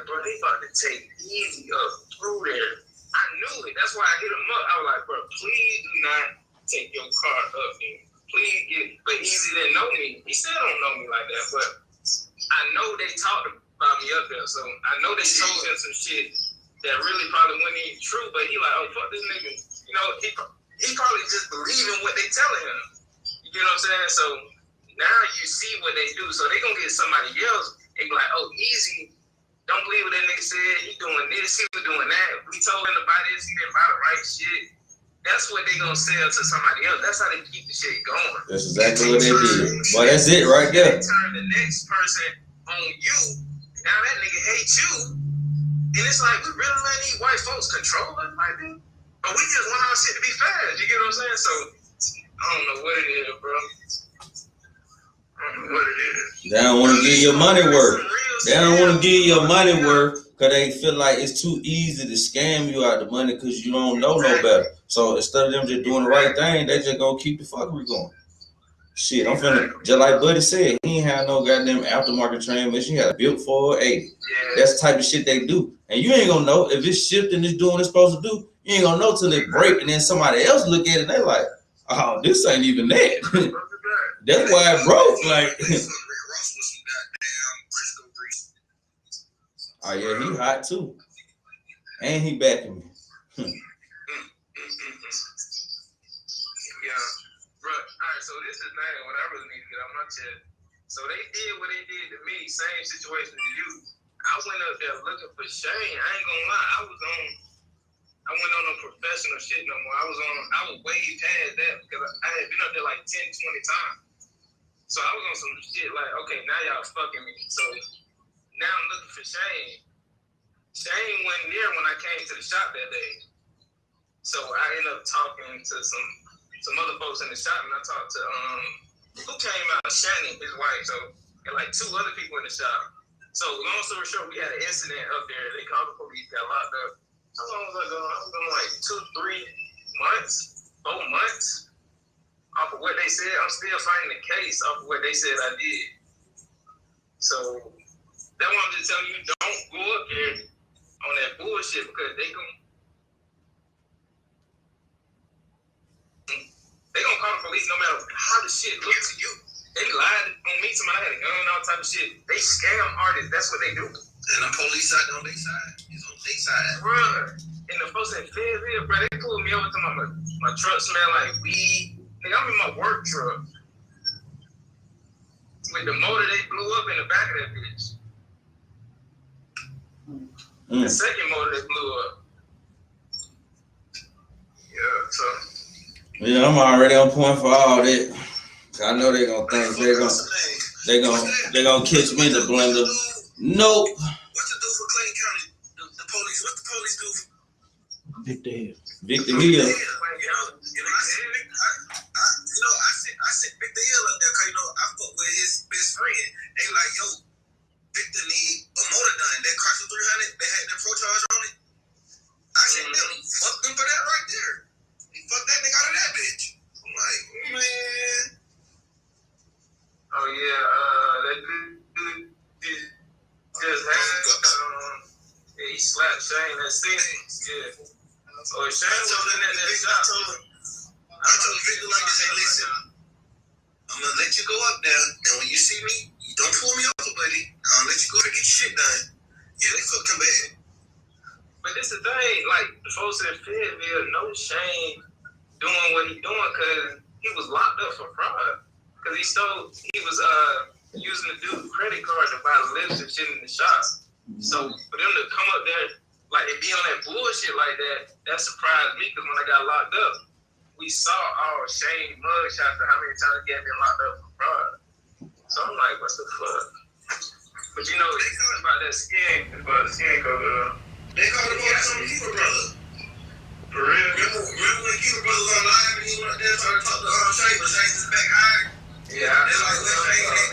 bro, they about to take Ezzy up through there. I knew it. That's why I hit him up. I was like, bro, please do not take your car up here. Please get. But Ezzy didn't know me. He still don't know me like that. But I know they talked about me up there. So I know they told him some shit that really probably wasn't even true. But he like, oh, fuck this nigga. He probably just believing what they telling him. You know what I'm saying? So now you see what they do. So they gonna get somebody else and be like, oh, Ezzy. Don't believe what that nigga said. He doing this, he was doing that. We told him to buy this, he didn't buy the right shit. That's what they gonna sell to somebody else. That's how they keep the shit going. That's exactly what they did. Well, that's it right there. They turn the next person on you. Now that nigga hates you. And it's like, we really let these white folks control us like that? But we just want our shit to be fast. You get what I'm saying? So, I don't know what it is, bro. What it is. They don't want to give your money worth. They don't want to give your money worth because they feel like it's too easy to scam you out the money because you don't know no better. So instead of them just doing the right thing, they just gonna keep the fuckery going. Shit, I'm finna, just like Buddy said, he ain't have no goddamn aftermarket transmission. He had a built 480. That's the type of shit they do. And you ain't gonna know if it's shifting, it's doing what it's supposed to do. You ain't gonna know till they break and then somebody else look at it and they like, oh, this ain't even that. That's why it broke. Like, oh yeah, he hot too, and he backing me. Yeah, bro. All right, so this is now what I really need to get on my chest. So they did what they did to me, same situation to you. I went up there looking for Shane. I ain't gonna lie, I went on no professional shit no more. I was way past that because I had been up there like 10, 20 times. So I was on some shit like, okay, now y'all fucking me. So now I'm looking for Shane. Shane wasn't there when I came to the shop that day. So I ended up talking to some other folks in the shop, and I talked to who came out, Shannon, his wife. So and like 2 other people in the shop. So long story short, we had an incident up there. They called the police, got locked up. How long was I going? I was going like 2, 3 months, 4 months. Off of what they said, I'm still fighting the case off of what they said I did. So that's why I'm just telling you, don't go up there on that bullshit because they gonna call the police no matter how the shit looks to you. They lied on me, somebody had a gun and all type of shit. They scam artists, that's what they do. And the police side on their side. It's on their side. Bruh, and the folks at Fayetteville, bro, they pulled me over to my truck smell like weed. Nigga, I'm in my work truck. With the motor they blew up in the back of that bitch. The second motor they blew up. Yeah, so. Yeah, I'm already on point for all that. I know they gonna think they gonna catch me in the blender. Nope. What's the do for Clayton County? The police. What the police do? Victor Hill. I sent Victor Hill up there because I fuck with his best friend. They like, yo, Victor need a motor done. That Chrysler 300, they had that pro charge on it. I said, fuck them for that right there. He fucked that nigga out of that bitch. I'm like, man. Oh yeah, that dude just had he slapped Shane that scene. Yeah. So Shane told him that shot. I told Victor like this, hey, listen, I'm gonna let you go up there, and when you see me, you don't pull me over, buddy. I'll let you go and get your shit done. Yeah, they fucking bad. But this the thing, like the folks in Fayetteville know Shane doing what he doing because he was locked up for fraud. Because he was using the dude's credit card to buy lips and shit in the shop. So for them to come up there, like, and be on that bullshit like that surprised me because when I got locked up, we saw our Shane mugshots of how many times he had been locked up for fraud. So I'm like, what the fuck? But you know, they talking about that about the skin cover. They called the police on the Keeper brother. For real? Remember when Keeper brother was on live and he went up there trying to talk to Shane, but Shane's just back high? Yeah. They like,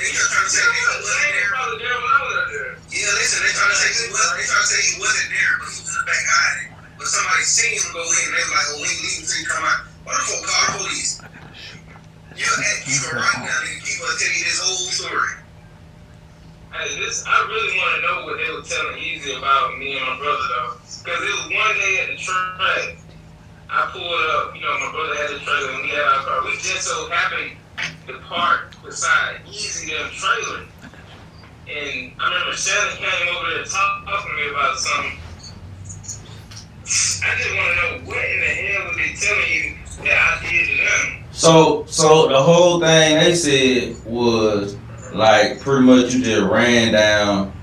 they just trying to say he wasn't there. Probably there when I was up there. Yeah, listen, they trying to say he wasn't there, but he was in the back high. But somebody seen him go in, and they were like, oh, we ain't leaving until you come out. Why the fuck call the police? You're at Keeper right now, and Keeper will tell you this whole story. Hey, I really want to know what they were telling Ezzy about me and my brother, though. Because it was one day at the track, I pulled up, my brother had a trailer, and we had our car. We just so happened to park beside Ezzy them trailer. And I remember Shannon came over there talking to me about something. I just want to know what in the hell was they telling you that I did to them. So the whole thing they said was like pretty much you just ran down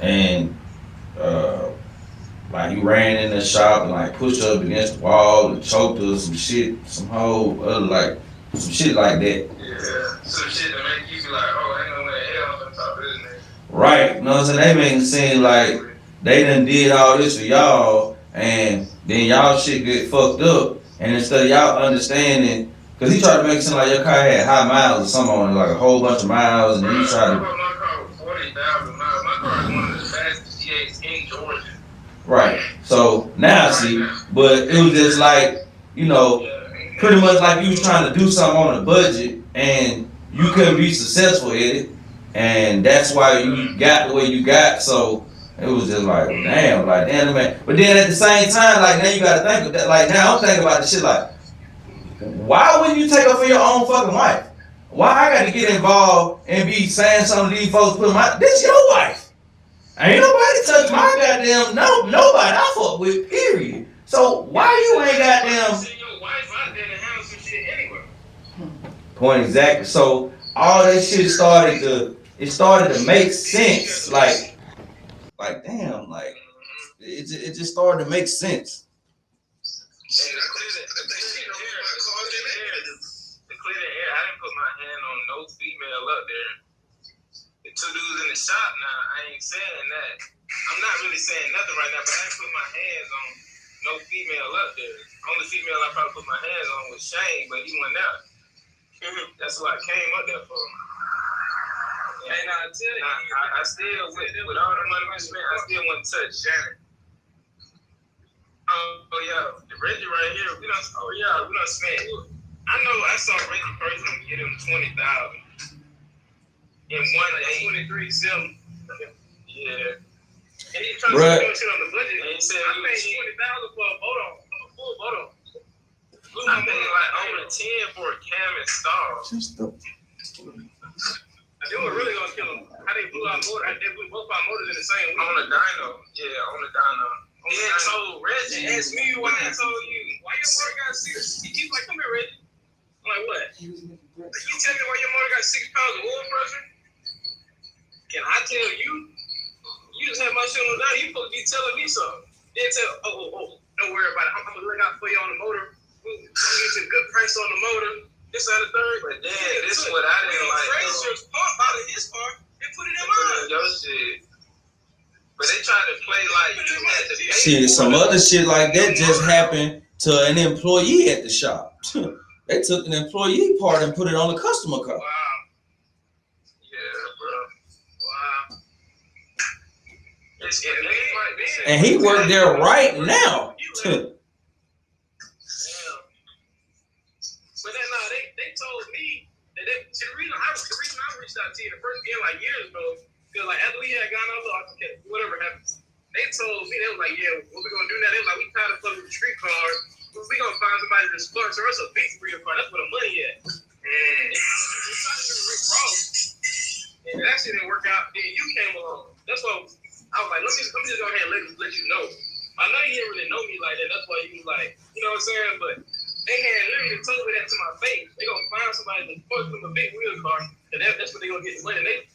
and like you ran in the shop and like pushed up against the wall and choked her, some shit, some whole other like some shit like that. Yeah, some shit that make you be like, oh, ain't no way in hell I'm on top of this nigga. Right, you know what I'm saying? They make it seem like they done did all this for y'all and then y'all shit get fucked up and instead of y'all understanding, cause he tried to make it seem like your car had high miles or something on it, like a whole bunch of miles, and then he tried to. My car was 40,000 miles. My car is one of the fastest G8s in Georgia. Right. So now see, but it was just like, pretty much like you was trying to do something on a budget and you couldn't be successful at it, and that's why you got the way you got. So it was just like, damn, man. But then at the same time, like now you gotta think of that. Like now I'm thinking about the shit like, why wouldn't you take her for your own fucking wife? Why I gotta get involved and be saying something to these folks? This your wife. Ain't nobody touch my goddamn nobody I fuck with, period. So why you ain't goddamn Send your wife out there to handle some shit anyway. point exactly. So all that shit started to make sense. Like damn, like it just started to make sense. To clear the air, I didn't put my hand on no female up two dudes in the shop now. I ain't saying that. I'm not really saying nothing right now, but I ain't put my hands on no female up there. Only female I probably put my hands on was Shane, but he went out. That's what I came up there for. And I tell you, I still, with all the money we spent, I still want to touch Shannon. Oh yeah, the Reggie right here, we done spent. I know I saw Reggie personally get him 20,000 in one day. 23-7. Yeah. And he trying to do shit on the budget. And he said I paid 20,000 for a full photo. I paid like over 10 for a cam install. Just the. They were really gonna kill him. How they blew our motor? They blew both our motors in the same week. On the dyno. Yeah, on the dyno. Then told Reggie, asked me why I told you. Why your motor got 6? He's like, come here, Reggie. I'm like, what? Like, you tell me why your motor got 6 pounds of oil pressure? Can I tell you? You just had my shit on the dyno. You supposed to be telling me something. Then tell, don't worry about it. I'm gonna look out for you on the motor. I'm gonna get you a good price on the motor. This out of third. But then this is what I didn't like. Fraser's part out of his car and put it in mine. Your shit. But they tried to play like you had to pay. Shit, some other shit like that just happened to an employee at the shop. They took an employee part and put it on a customer car. Wow. Yeah, bro. Wow. And he worked there right now. But then they told me that the reason I reached out to you the first game like years ago, because like after we had gone out, okay, whatever happens. They told me, they was like, yeah, what we gonna do now? They was like, we tired of fucking with the street cars. We gonna find somebody to sponsor us a big real car. That's where the money at. And we tried to do Rick Ross. And that shit didn't work out. Then you came along. That's why I was like, let me just go ahead and let you know. I know you didn't really know me like that. That's why you was like, you know what I'm saying? But they had literally told me that to my face. They gonna find somebody to fuck with a big wheel car, and that's what they gonna get the money.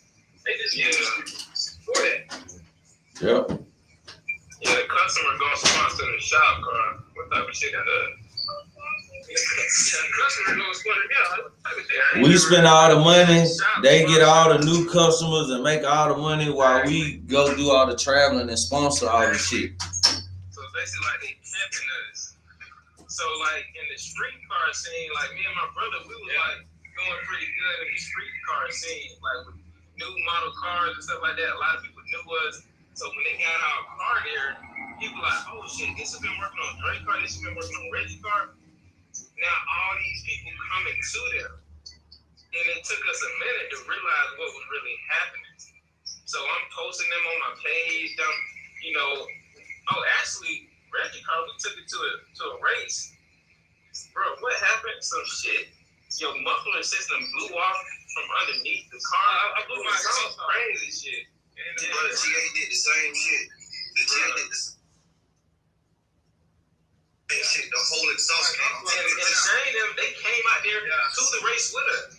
They just use for that. Yep. Yeah, the customer gonna sponsor the shop car. What type of shit that does? Yeah, the customer gonna sponsor. Yeah, what type of shit? We spend all the money. They get all the new customers and make all the money while we go do all the traveling and sponsor all the shit. So basically, like they pimping us. So like in the street car scene, like me and my brother, we was like doing pretty good in the street car scene, like with new model cars and stuff like that. A lot of people knew us. So when they got our car there, people like, oh shit, this has been working on Drake car, this has been working on Reggie car. Now all these people coming to them. And it took us a minute to realize what was really happening. So I'm posting them on my page, actually Reggie car, we took it to a race. Bro, what happened? Some shit. Your muffler system blew off from underneath the car. I blew my car. Crazy shit. And the GA did the same shit. The GA did the same shit. The whole exhaust came off. And Shane them, they came out there to the race with us.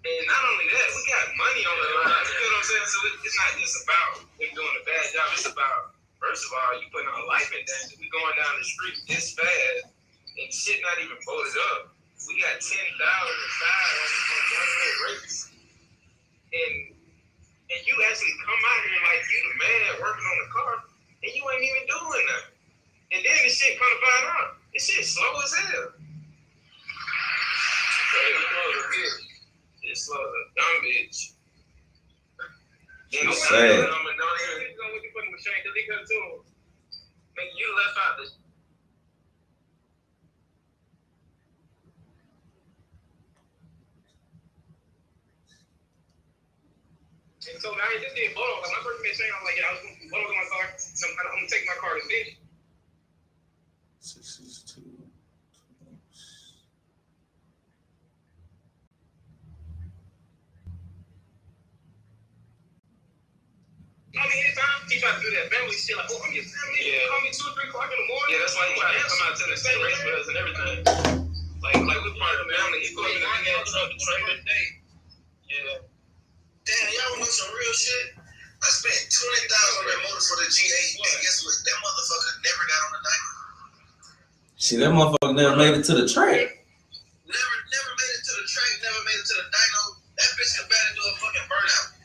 And not only that, we got money on the line. You know what I'm saying? So it's not just about them doing a bad job. It's about, first of all, you putting our life in danger. We going down the street this fast and shit not even bolted up. We got 10,000 inside on one race. And you actually come out here like you the man working on the car and you ain't even doing nothing. And then the shit come to find out. This shit slow as hell. It's slow as a dumb bitch. It's sad. You left out the. And so now he just did photos. Like my first made Shane, I'm like, yeah, I was going to do photos on my car. So I'm going to take my car to finish. 662. I mean, anytime he tried to do that family shit, like, oh, I'm your family. Yeah. Call me 2 or 3 o'clock in the morning. Yeah, that's why he tried to come out to the same race with us and everything. Like we're part of the family. He put me in that truck to trailer today. Yeah. Damn, y'all want to know some real shit? I spent $20,000 on that motor for the G8, and guess what? That motherfucker never got on the dyno. See, that motherfucker never made it to the track. Never made it to the track, never made it to the dyno. That bitch could barely do a fucking burnout.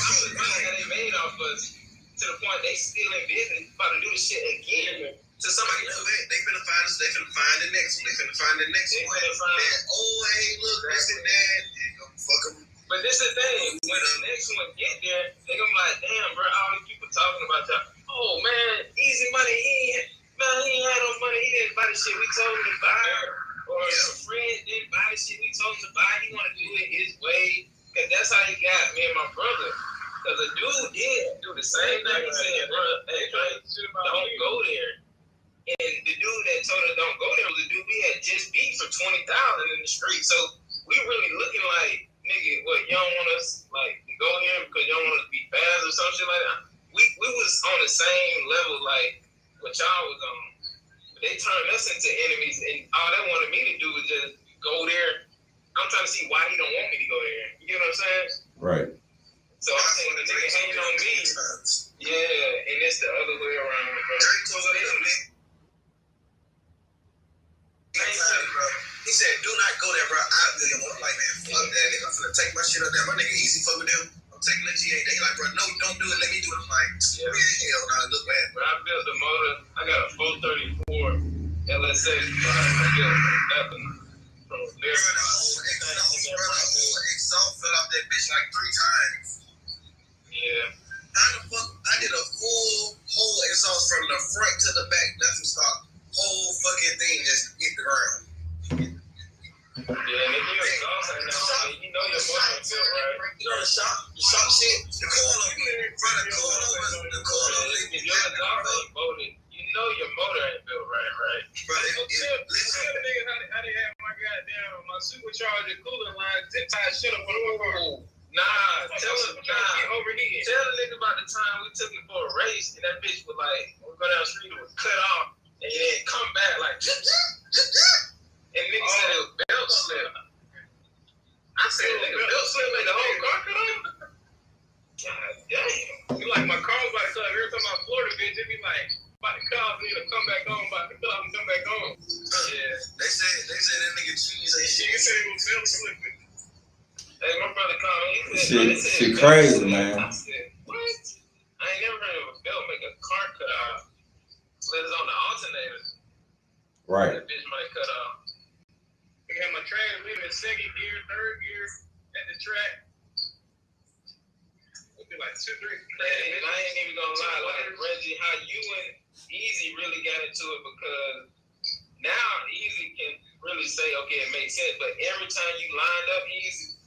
funny how they made off us to the point they still in business, about to do the shit again. So somebody else, they finna find us. They finna find the next one. They finna find the next one. Hey, look, this and that. Fuck them. But this is the thing. When the next one get there, they gonna be like, damn, bro, all these people talking about that. Oh man, easy money. He ain't had no money. He didn't buy the shit we told him to buy. Or a friend didn't buy the shit we told him to buy. He want to do it his way. Cause that's how he got me and my brother. Cause the dude did do the same thing. He said, bro, hey, don't go there. And the dude that told us don't go there was the dude we had just beat for 20,000 in the street. So we really looking like, nigga, what, you don't want us like to go here because you don't want us to be fast or some shit like that? We was on the same level like what y'all was on. But they turned us into enemies, and all they wanted me to do was just go there. I'm trying to see why he don't want me to go there. You get what I'm saying? Right. So I'm saying the nigga hanging on me. Yeah, and it's the other way around, bro. He said, do not go there, bro. I'm like, man, fuck that nigga. I'm finna take my shit up there. My nigga easy, fuck with them. I'm taking the G8. They like, bro, no, don't do it. Let me do it. I'm like, hell no, look bad. When I built the motor, I got a 434 LSX. I built nothing from there. The whole exhaust fell off that bitch like 3 times. Yeah. How the fuck? I did a full whole exhaust from the front to the back. Nothing stopped. Whole fucking thing just hit the ground. Yeah, and if you exhaust right now, you know your motor built right. You know the shop shit, the coil If your exhaust ain't bolted, you know your motor ain't built right. Bro, listen, how they have my goddamn my supercharger cooler line 10 times shit up on the wall. Nah, tell a nigga about the time we took it for a race, and that bitch was like, when we go down the street, it was cut off. And then come back like, and nigga said it was belt slip. I said, nigga, belt slip made the whole car cut off. God damn. You like my car was about to cut off. Every time I floor the bitch, it be like, about to cut off, nigga, come back on, about to cut off and come back on. Yeah. They said that nigga cheese ain't shit. He said it was belt slipping. Hey, my brother called me. Shit crazy, man. I said, what? I ain't never heard of a belt make a car cut off. Let us on the alternator. Right. That bitch might cut off. I got my trailer leaving in 2nd gear, 3rd gear at the track. It'll be like 2, 3. Man, I ain't even gonna lie. Like, Reggie, how you and Easy really got into it, because now Easy can really say, okay, it makes sense. But every time you lined up Easy,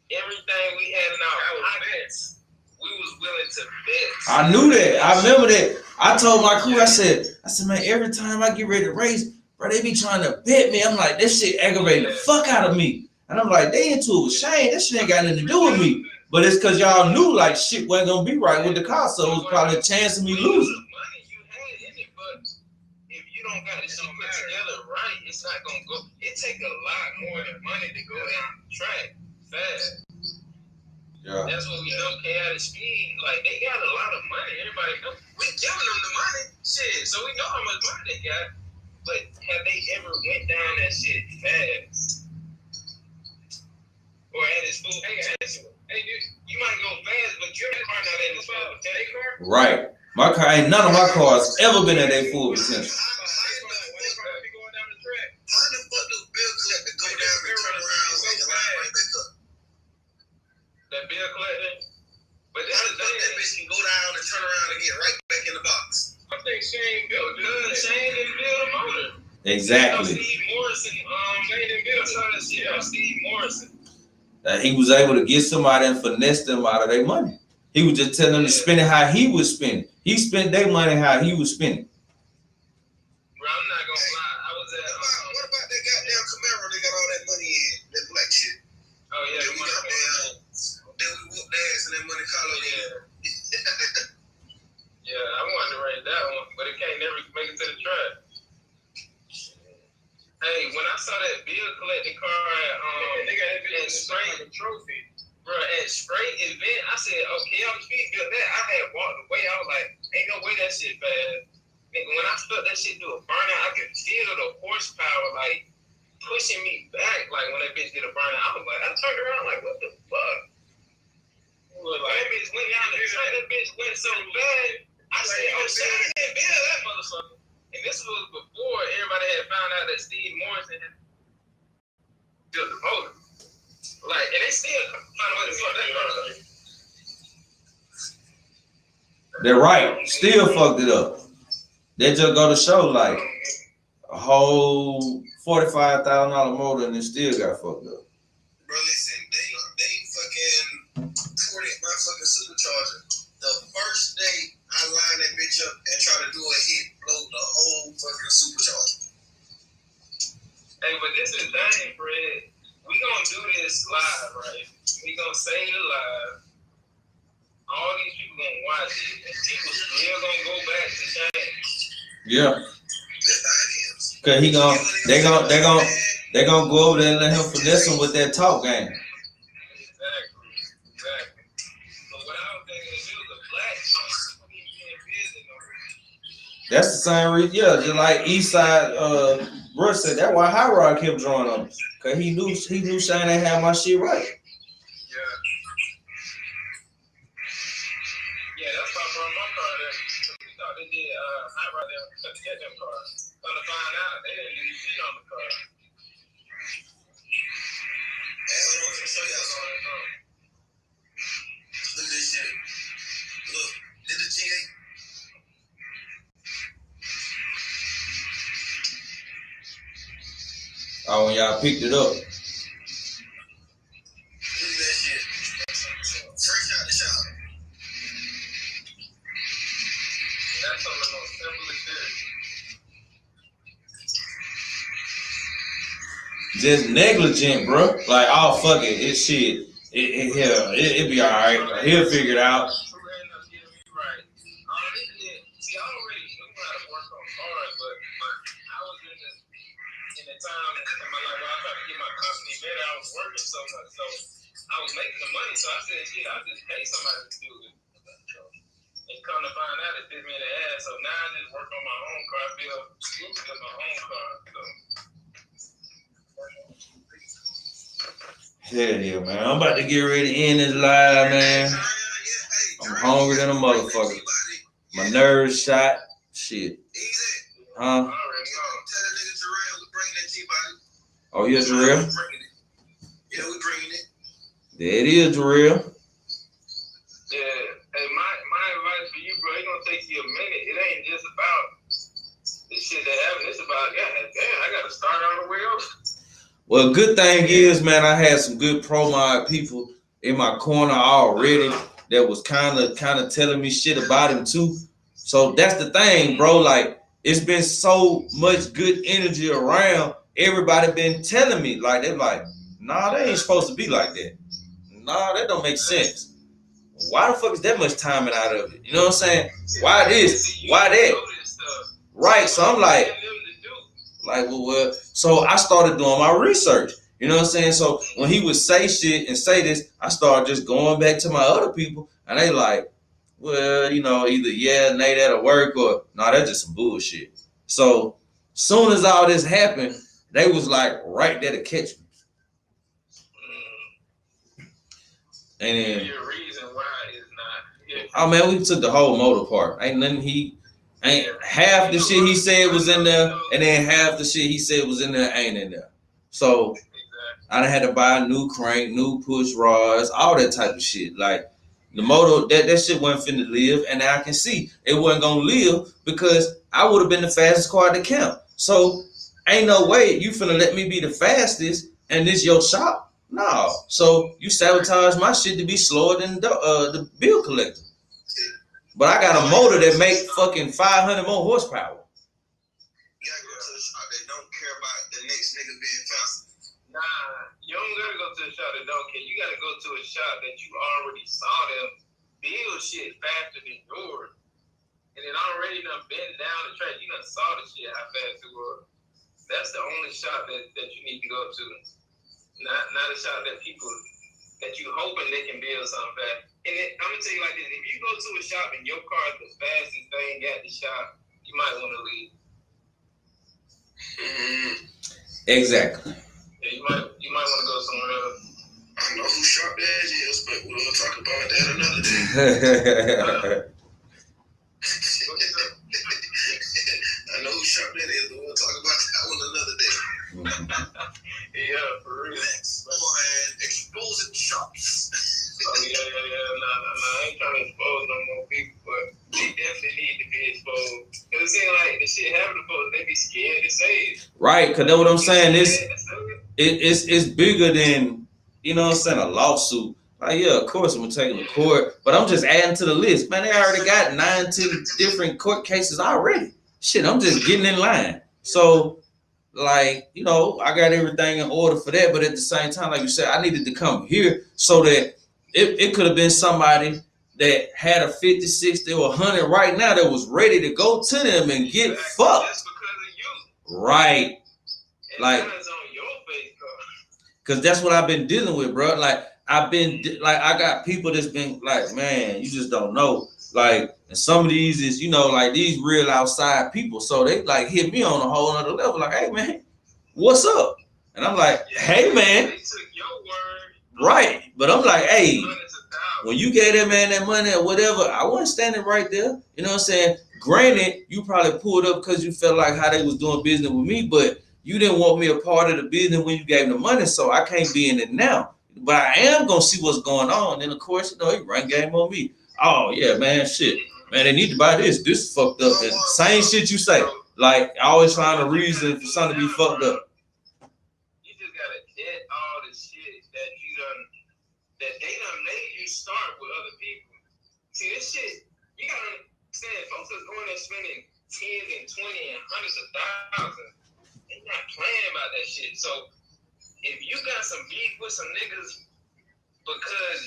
everything we had in our pockets, we was willing to bet. I knew that. I remember that. I told my crew, I said, man, every time I get ready to race, bro, they be trying to bet me. I'm like, this shit aggravating the fuck out of me. And I'm like, they into it with Shane. That shit ain't got nothing to do with me. But it's because y'all knew like shit wasn't gonna be right with the car, so it was probably a chance of me losing. Money you had in it, but if you don't got the shit put together right, it's not gonna go. It take a lot more than money to go down the track fast. Yeah. That's what we know. Kaotic speed, like they got a lot of money. Everybody know we giving them the money, shit. So we know how much money they got. But have they ever went down that shit fast? Or at its full potential? Hey, dude, you might go fast, but your car not at its full potential. Right. My car ain't none of my cars ever been at their full potential. How the fuck do Bill Collector go down and turn around and line right back up? That bill collector, but this is that bitch can go down and turn around and get right back in the box. I think Shane built good. Shane didn't build a motor. Exactly. Steve Morrison, Shane didn't build some of that shit. Steve Morrison. He was able to get somebody and finesse them out of their money. He was just telling them to spend it how he was spending. He spent their money how he was spending. Bro, I'm not gonna lie. I was at. What about that goddamn Camaro they got all that money in? That black shit. Oh yeah, then we whooped ass in that money collar. Yeah, I wanted to raise that one, but it can't never make it to the track. Hey, when I saw that bill collecting car at Spring Trophy, bro, at Spring event, I said, okay, I'm speed built that. I had walked away. I was like, ain't no way that shit fast. Nigga, when I felt that shit do a burnout, I could feel the horsepower like pushing me back. Like when that bitch did a burnout, I was like, I turned around like, what the fuck? that bitch went down the track. That bitch went so bad. I said, oh, shit, I didn't build that motherfucker. And this was before everybody had found out that Steve Morrison had built the motor. Like, and they still find a way to fuck that car up. They're right. Still fucked it up. They just go to show like a whole $45,000 motor and it still got fucked up. Bro, listen, they fucking ported my fucking supercharger. The first day I lined that bitch up and tried to do a hit, blow the whole fucking supercharger. Hey, but this is the thing, Fred. We gonna do this live, right? We gonna say it live. All these people gonna watch it, and people still gonna go back to change. Yeah. That's how it is. Cause they gonna go over there and let him finesse him with that talk game. Exactly. But what I was thinking is it was a black song. He being busy, That's the same reason, yeah. Just like Eastside, Bruce said, that's why High Rod kept drawing on him. Cause he knew Shane ain't had my shit right. Yeah, that's why I brought my car there. We thought they did High Rod there to get them cars. Come to find out, they didn't do shit on the car. Hey, hold on, I'm gonna show y'all something. Look at this shit. Look, did the G8? Oh, when y'all picked it up. Look at that shit. Fresh out the shop. That's some of the most simplest shit. Just negligent, bro. Like, oh, fuck it. It's shit. It be all right. He'll figure it out. See, I already knew how to work on cars, but I was in the time in my life where I tried to get my company better. I was working so much, so I was making the money. So I said, shit, I'll just pay somebody to do it. And come to find out, it bit me in the ass. So now I just work on my own car. I build my own car. So. Hell yeah, man. I'm about to get ready to end this live, man. I'm hungry than a motherfucker. My nerves shot. Shit. Huh? Oh, yeah, Jarrell? Yeah, we bringing it. There it is, Jarrell. Yeah. Hey, my advice for you, bro, it's gonna take you a minute. It ain't just about this shit that happened. It's about, damn, I gotta start all the way over. Well, good thing is, man, I had some good pro mod people in my corner already that was kind of telling me shit about him too. So that's the thing, bro. Like, it's been so much good energy around. Everybody been telling me, like, they're like, nah, they ain't supposed to be like that. Nah, that don't make sense. Why the fuck is that much timing out of it? You know what I'm saying? Why this? Why that? Right. So I'm like, well, so I started doing my research. You know what I'm saying? So when he would say shit and say this, I started just going back to my other people, and they like, well, you know, either yeah, nay, that'll work, or no, that's just some bullshit. So soon as all this happened, they was like right there to catch me. And then, your reason why is not. Oh man, we took the whole motor apart. Ain't half the shit he said was in there, and then half the shit he said was in there ain't in there. So I done had to buy a new crank, new push rods, all that type of shit. Like the motor, that shit wasn't finna live, and I can see it wasn't gonna live because I would have been the fastest car at the camp. So ain't no way you finna let me be the fastest and this your shop. No. So you sabotage my shit to be slower than the bill collector. But I got a motor that make fucking 500 more horsepower. You gotta go to the shop that don't care about the next nigga being faster. Nah, you don't gotta go to a shop that don't care. You gotta go to a shop that you already saw them build shit faster than yours. And then already done been down the track. You done saw the shit how fast it was. That's the only shop that you need to go to. Not a shop that people that you hoping they can build something fast. And I'm gonna tell you like this: if you go to a shop and your car is the fastest thing at the shop, you might want to leave. Exactly. Yeah, you might want to go somewhere else. I know who Sharp Edge is, but we'll talk about that another day. I know who Sharp Edge is, but we'll talk about that one another day. Yeah, for real. And exposing sharps. Oh, yeah. No. I ain't trying to expose no more people, but they definitely need to be exposed. Because it seems like the shit happening to folks, they be scared to say it. Right, because that's what I'm saying. It's bigger than, you know what I'm saying, a lawsuit. Like, yeah, of course I'm going to take them to court, but I'm just adding to the list. Man, they already got 9, 10 different court cases already. Shit, I'm just getting in line. So, like, you know, I got everything in order for that, but at the same time, like you said, I needed to come here so that it could have been somebody that had a 50, 60, or 100 right now that was ready to go to them and get fucked. That's because of you. Right. And Like, that's on your face, though. because that's what I've been dealing with, bro. Like, I got people that's been like, man, you just don't know. Like, and some of these is, you know, like these real outside people. So they like hit me on a whole other level. Like, hey, man, what's up? And I'm like, hey, man. They took your word. Right. But I'm like, hey, when you gave that man that money or whatever, I wasn't standing right there. You know what I'm saying? Granted, you probably pulled up because you felt like how they was doing business with me, but you didn't want me a part of the business when you gave the money, so I can't be in it now. But I am going to see what's going on. And, of course, you know, he run game on me. Oh, yeah, man, shit. Man, they need to buy this. This is fucked up. And same shit you say. Like, always find a reason for something to be fucked up. You just got to get all the shit that that they done made you start with other people. See, this shit, you got to understand, folks are going there spending 10s and 20 and hundreds of thousands. They not playing about that shit. So, if you got some beef with some niggas because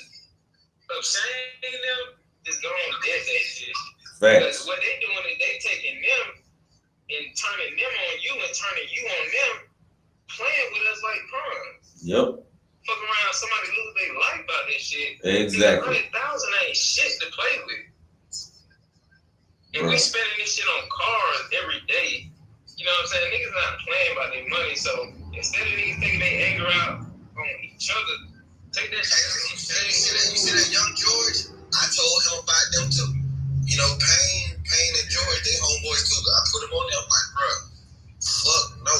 of shaming them, just go on dead that shit. Because what they doing is they taking them and turning them on you and turning you on them, playing with us like pawns. Yep. Fuck around, somebody lose their life about this shit. Exactly. 100,000 ain't shit to play with. And we spending this shit on cars every day. You know what I'm saying? Niggas not playing about their money, so instead of niggas taking their anger out on each other, take that shit out. You see that young George? I told him about them too. You know, Payne and George, they homeboys too. I put them on there. I'm like, bro, fuck no.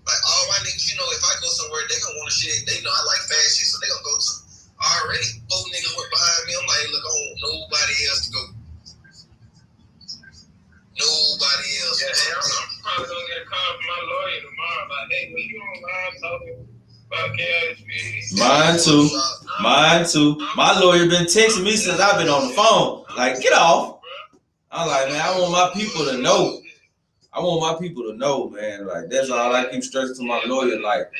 Like, all my niggas, you know, if I go somewhere, they gonna want to shit. They know I like fast shit, so they gonna go to. Already, 4 niggas went behind me. I'm like, look, I don't want nobody else to go. Nobody else. Yeah, I'm probably gonna get a call from my lawyer tomorrow about, hey, when you on live talking about Kaotic? Mine too. My lawyer been texting me since I've been on the phone. Like, get off. I'm like, man, I want my people to know. I want my people to know, man. Like, that's all I keep stressing to my lawyer. Like,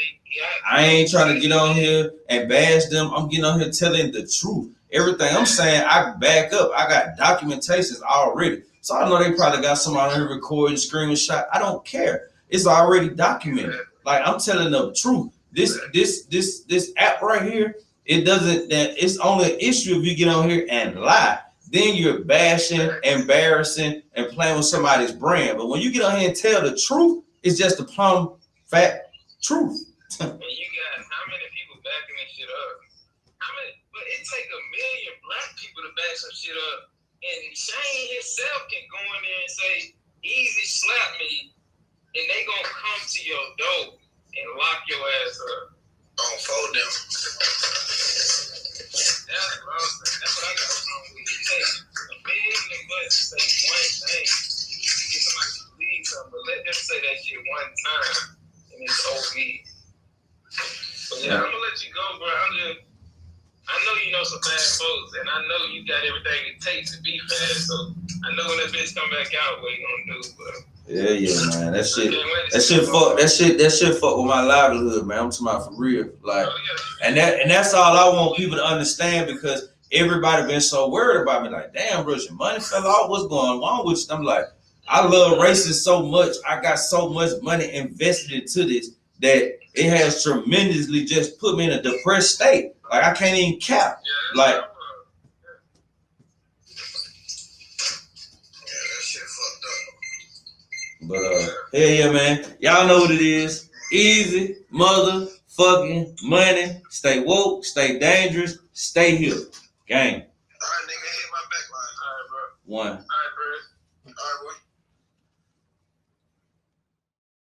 I ain't trying to get on here and bash them. I'm getting on here telling the truth. Everything I'm saying, I back up. I got documentations already. So I know they probably got somebody on here recording, screaming, shot. I don't care. It's already documented. Like, I'm telling the truth. This app right here, it's only an issue if you get on here and lie. Then you're bashing, embarrassing, and playing with somebody's brand. But when you get on here and tell the truth, it's just the plumb fat truth. And you got how many people backing this shit up? But it take 1 million black people to back some shit up. And Shane himself can go in there and say, Ezzy slap me, and they gonna come to your door and lock your ass up. Don't fold them. That's what I got wrong with. It takes 1 million bucks to say one thing. You get somebody to believe something, but let them say that shit one time, and it's OB. But yeah, I'm gonna let you go, bro. I know you know some fast folks, and I know you got everything it takes to be fast. So I know when that bitch come back out, what you gonna do, bro. Yeah, man. That shit fuck with my livelihood, man. I'm talking about for real. Like, and that's all I want people to understand, because everybody been so worried about me. Like, damn, bro, your money fell off. What's going on with you? I'm like, I love racing so much. I got so much money invested into this that it has tremendously just put me in a depressed state. Like, I can't even cap. Like, but yeah, man. Y'all know what it is. Easy, motherfucking fucking money. Stay woke. Stay dangerous. Stay here. Gang. All right, nigga, hit my back line. All right, bro. One. All right, bro. All right, boy.